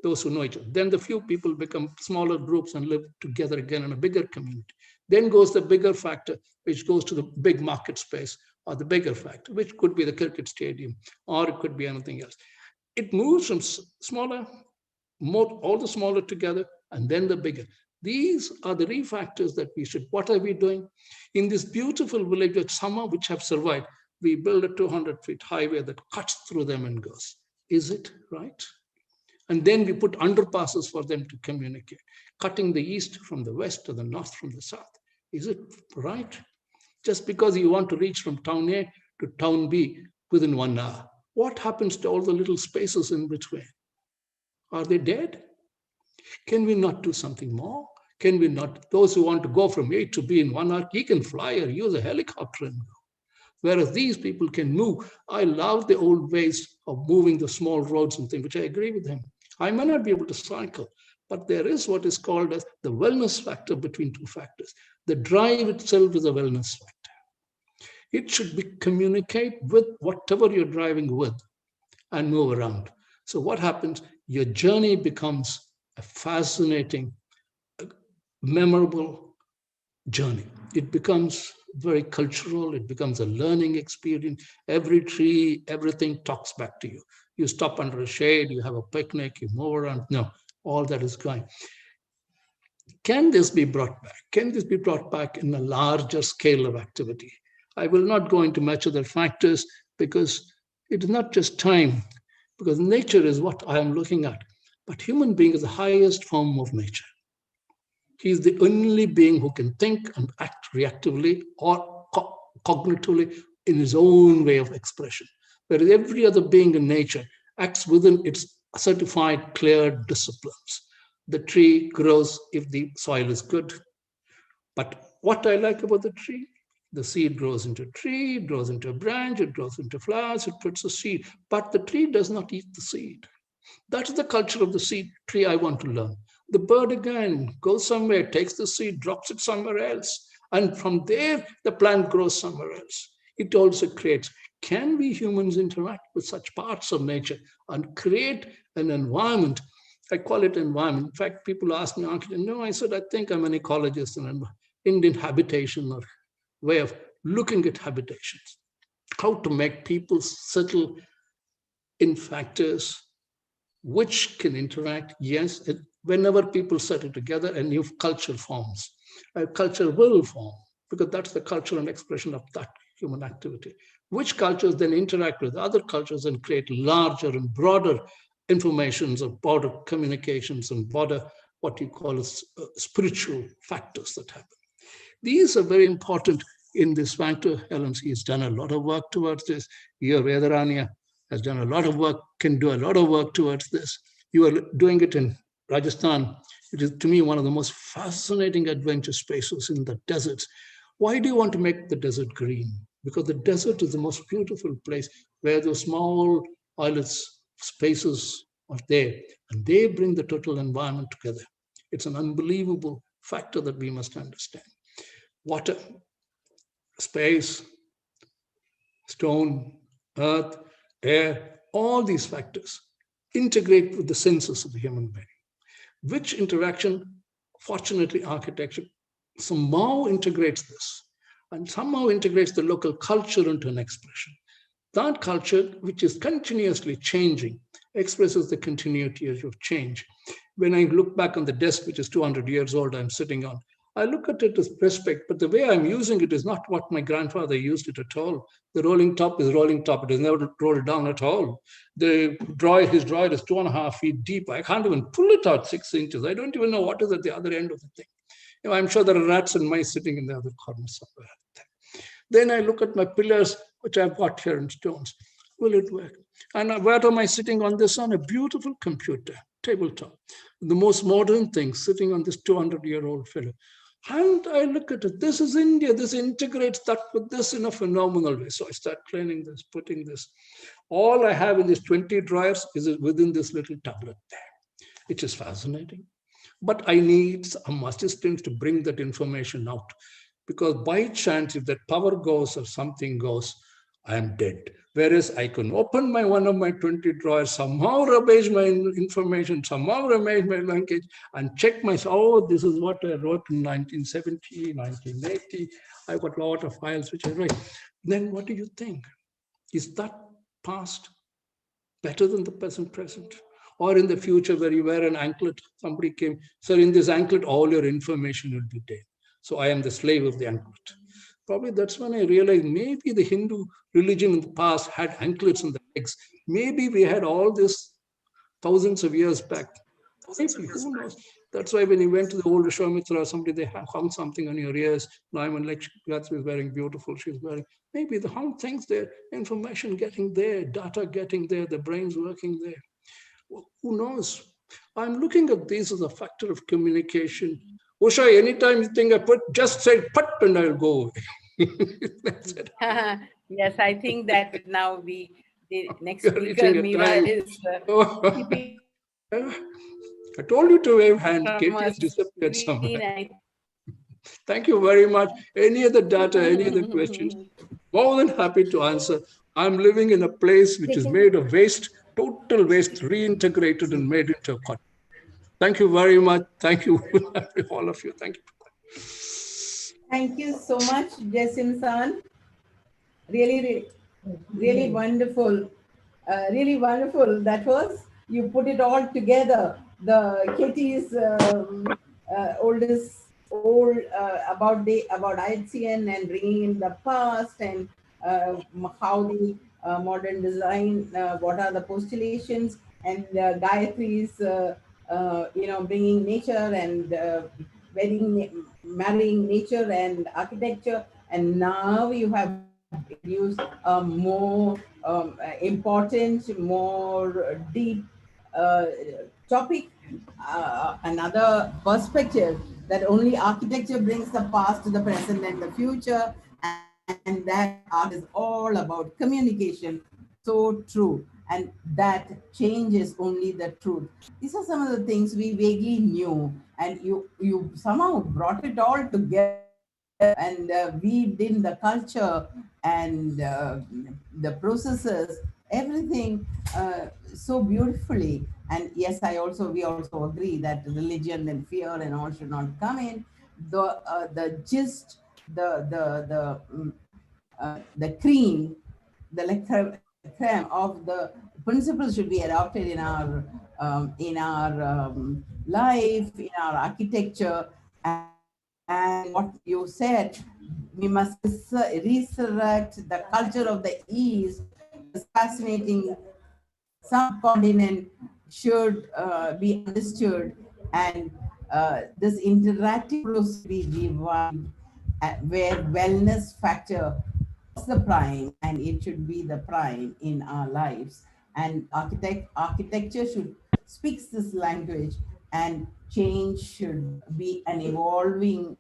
Those who know each other. Then the few people become smaller groups and live together again in a bigger community. Then goes the bigger factor, which goes to the big market space, or the bigger factor, which could be the cricket stadium, or it could be anything else. It moves from smaller, all the smaller together, and then the bigger. These are the three factors that we should, what are we doing? In this beautiful village of summer, which have survived, we build a 200-foot highway that cuts through them and goes. Is it right? And then we put underpasses for them to communicate, cutting the east from the west to the north from the south. Is it right? Just because you want to reach from town A to town B within 1 hour, what happens to all the little spaces in between? Are they dead? Can we not do something more? Can we not, those who want to go from A to B in 1 hour, he can fly or use a helicopter and go. Whereas these people can move. I love the old ways of moving the small roads and things, which I agree with him. I may not be able to cycle, but there is what is called as the wellness factor between two factors. The drive itself is a wellness factor. It should be communicate with whatever you're driving with and move around. So what happens? Your journey becomes a fascinating, memorable journey. It becomes very cultural. It becomes a learning experience. Every tree, everything talks back to you. You stop under a shade, you have a picnic, you move around. No, all that is going. Can this be brought back? Can this be brought back in a larger scale of activity? I will not go into much other factors because it is not just time, because nature is what I am looking at. But human being is the highest form of nature. He is the only being who can think and act reactively or cognitively in his own way of expression. Whereas every other being in nature acts within its certified, clear disciplines. The tree grows if the soil is good. But what I like about the tree, the seed grows into a tree, it grows into a branch, it grows into flowers, it puts a seed. But the tree does not eat the seed. That is the culture of the seed tree I want to learn. The bird again goes somewhere, takes the seed, drops it somewhere else. And from there, the plant grows somewhere else. It also creates. Can we humans interact with such parts of nature and create an environment? I call it environment. In fact, people ask me, no, I said, I think I'm an ecologist and an Indian habitation or way of looking at habitations. How to make people settle in factors which can interact. Yes, whenever people settle together, a new culture forms. A culture will form because that's the culture and expression of that human activity. Which cultures then interact with other cultures and create larger and broader informations of broader communications and broader, what you call spiritual factors that happen. These are very important in this factor. LMC has done a lot of work towards this. Your Vedaranya has done a lot of work, can do a lot of work towards this. You are doing it in Rajasthan. It is, to me, one of the most fascinating adventure spaces in the deserts. Why do you want to make the desert green? Because the desert is the most beautiful place where those small islets, spaces are there, and they bring the total environment together. It's an unbelievable factor that we must understand. Water, space, stone, earth, air, all these factors integrate with the senses of the human being. Which interaction, fortunately, architecture somehow integrates this and somehow integrates the local culture into an expression. That culture, which is continuously changing, expresses the continuity of change. When I look back on the desk, which is 200 years old, I'm sitting on, I look at it as respect, but the way I'm using it is not what my grandfather used it at all. The rolling top is rolling top. It is never rolled down at all. His drawer is 2.5 feet deep. I can't even pull it out 6 inches. I don't even know what is at the other end of the thing. You know, I'm sure there are rats and mice sitting in the other corner somewhere. Then I look at my pillars, which I've got here in stones. Will it work? And where am I sitting on this? On a beautiful computer, tabletop. The most modern thing sitting on this 200-year-old fellow. And I look at it, this is India, this integrates that with this in a phenomenal way. So I start cleaning this, putting this. All I have in these 20 drawers is within this little tablet there. It is fascinating. But I need some assistance to bring that information out. Because by chance, if that power goes or something goes, I am dead. Whereas I can open one of my 20 drawers, somehow arrange my information, somehow arrange my language, and check myself. Oh, this is what I wrote in 1970, 1980. I've got a lot of files which I write. Then what do you think? Is that past better than the present? Or in the future where you wear an anklet, somebody came, sir, in this anklet, all your information will be there. So I am the slave of the anklet. Probably that's when I realized maybe the Hindu religion in the past had anklets on the legs. Maybe we had all this thousands of years back. Maybe, who knows? That's why when you went to the old Vishwamitra or somebody, they hung something on your ears. Now I'm like, that's wearing beautiful, she's wearing. Maybe the hung things there, information getting there, data getting there, the brain's working there. Well, who knows? I'm looking at this as a factor of communication. Usha, anytime you think just say put and I'll go away. That's it. Yes, I think that now the next You're speaker, reaching a Meera, time. is keeping I told you to wave hand. from Katie a has disappeared screen. somewhere. Thank you very much. Any other data, any other questions? More than happy to answer. I'm living in a place which is made of waste, total waste, reintegrated and made into a cotton. Thank you very much. Thank you, all of you. Thank you. Thank you so much, Jasim-san. Really wonderful. Really wonderful. That was, you put it all together. The Katie's about IHCN and bringing in the past and how the modern design, what are the postulations, and Gayatri's, bringing nature and marrying nature and architecture. And now you have introduced a more important, more deep topic, another perspective, that only architecture brings the past to the present and the future, and that art is all about communication. So true. And that change is only the truth. These are some of the things we vaguely knew, and you somehow brought it all together and weaved in the culture and the processes, everything so beautifully. And yes, we also agree that religion and fear and all should not come in. The gist, the cream, the creme of the principles should be adopted in our life, in our architecture. And what you said, we must resurrect the culture of the East. It's fascinating. Subcontinent should be understood, and this interactive process be revived, where wellness factor is the prime, and it should be the prime in our lives. And architecture should speaks this language, and change should be an evolving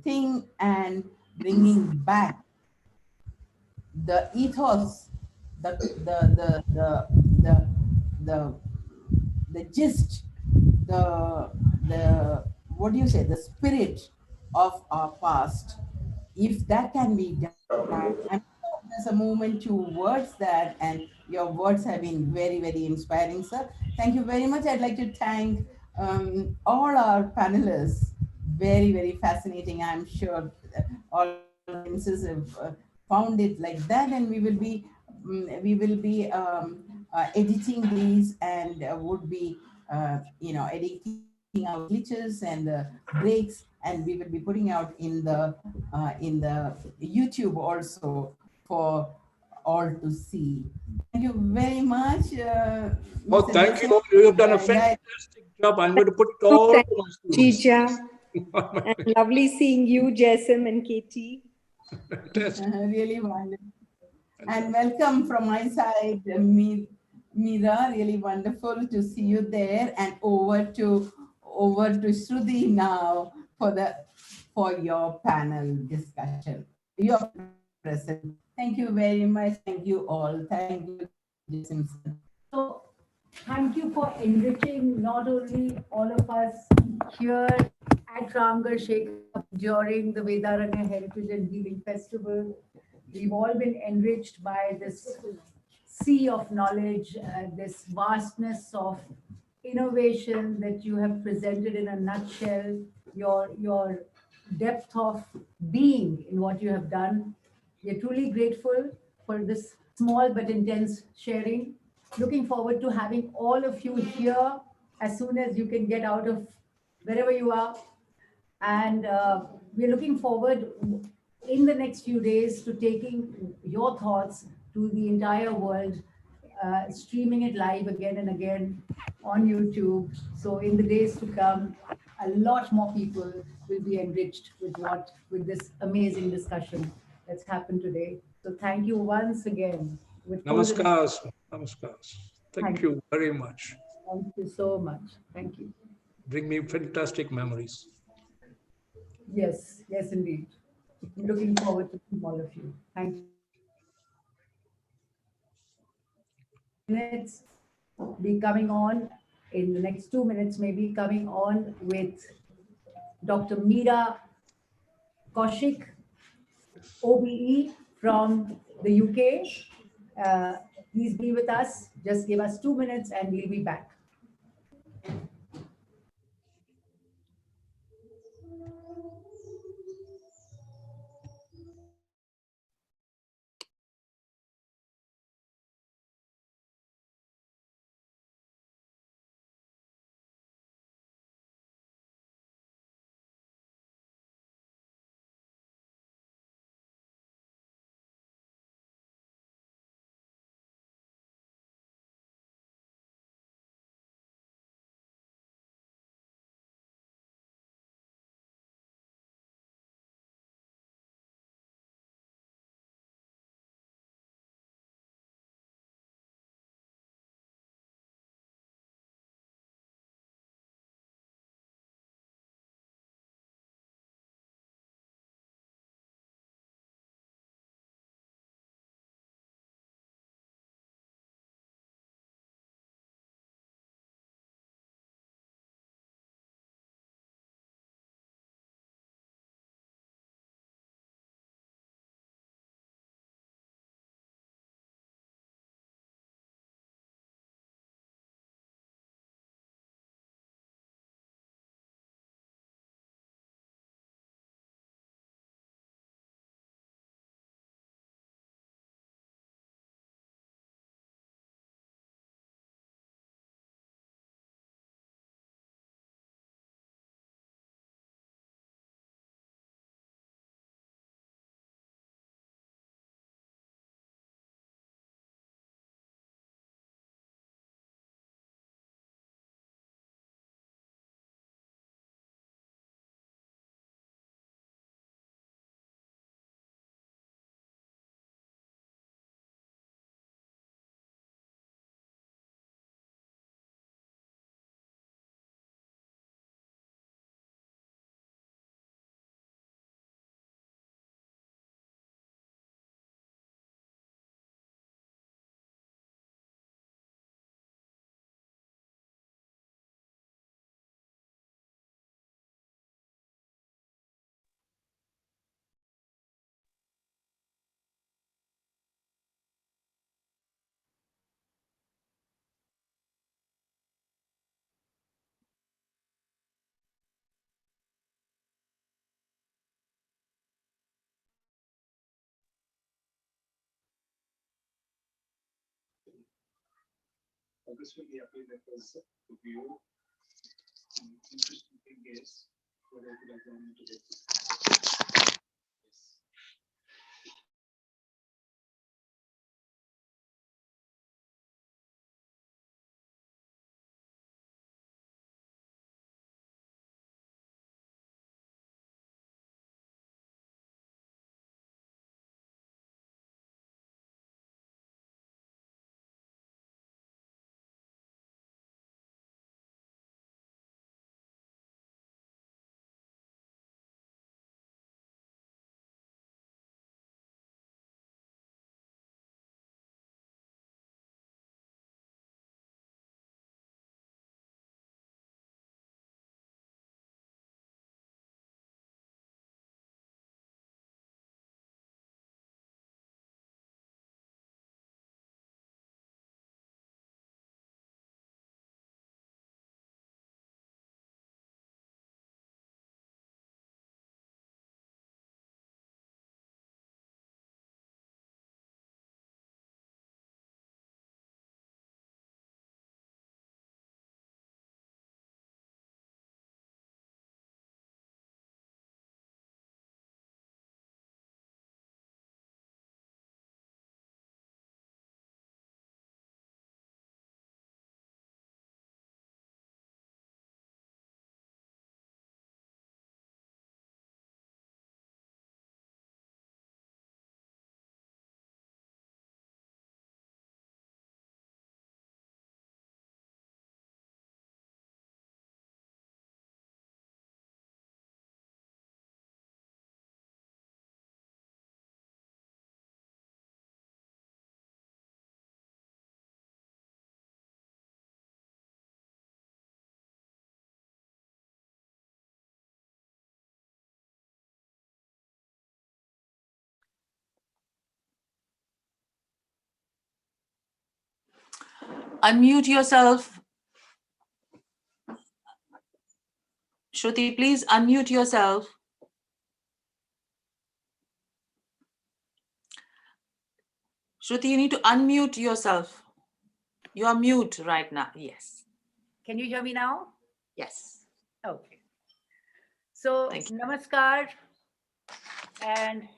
thing, and bringing back the ethos, the gist, the what do you say, the spirit of our past. If that can be done, I'm sure there's a movement towards that, and your words have been very, very inspiring, sir. Thank you very much. I'd like to thank all our panelists. Very, very fascinating. I'm sure all audiences have found it like that, and we will be editing these, and would be editing out glitches and breaks, and we will be putting out in the YouTube also for all to see. Thank you very much. Oh, Mr. thank Jason. you. You have done a fantastic job. I'm going to put it all to my students. Chicha. And lovely seeing you, Jasim and Katie. Really wonderful. And welcome from my side, Meera, really wonderful to see you there, and over to Shruti now for your panel discussion. Your present. Thank you very much. Thank you all. Thank you, Simpson. So thank you for enriching not only all of us here at Ramgarh Shekhar during the Vedaranya Heritage and Healing Festival. We've all been enriched by this sea of knowledge, this vastness of innovation that you have presented in a nutshell, your depth of being in what you have done. We are truly grateful for this small but intense sharing. Looking forward to having all of you here as soon as you can get out of wherever you are. And we're looking forward in the next few days to taking your thoughts to the entire world, streaming it live again and again on YouTube. So in the days to come, a lot more people will be enriched with this amazing discussion that's happened today. So thank you once again. With full Namaskar. Namaskar. Thank Thank you very much. Thank you so much. Thank you. Bring me fantastic memories. Yes, yes, indeed. Looking forward to seeing all of you. Thank you. Minutes be coming on in the next 2 minutes, maybe coming on with Dr. Meera Kaushik, OBE from the UK. Please be with us. Just give us 2 minutes and we'll be back. This will be happy because the view, interesting thing is, what I could have gone into this. unmute yourself. Shruti, please unmute yourself. Shruti, you need to unmute yourself. You are mute right now. Yes. Can you hear me now? Yes. Okay. So, Thank you. namaskar. And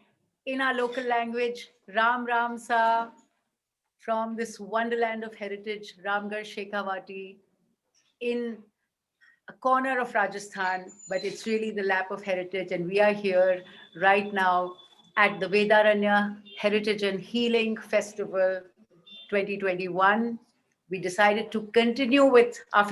in our local language, Ram Ram Sa, from this wonderland of heritage, Ramgarh Shekhawati, in a corner of Rajasthan, but it's really the lap of heritage. And we are here right now at the Vedaranya Heritage and Healing Festival 2021. We decided to continue with our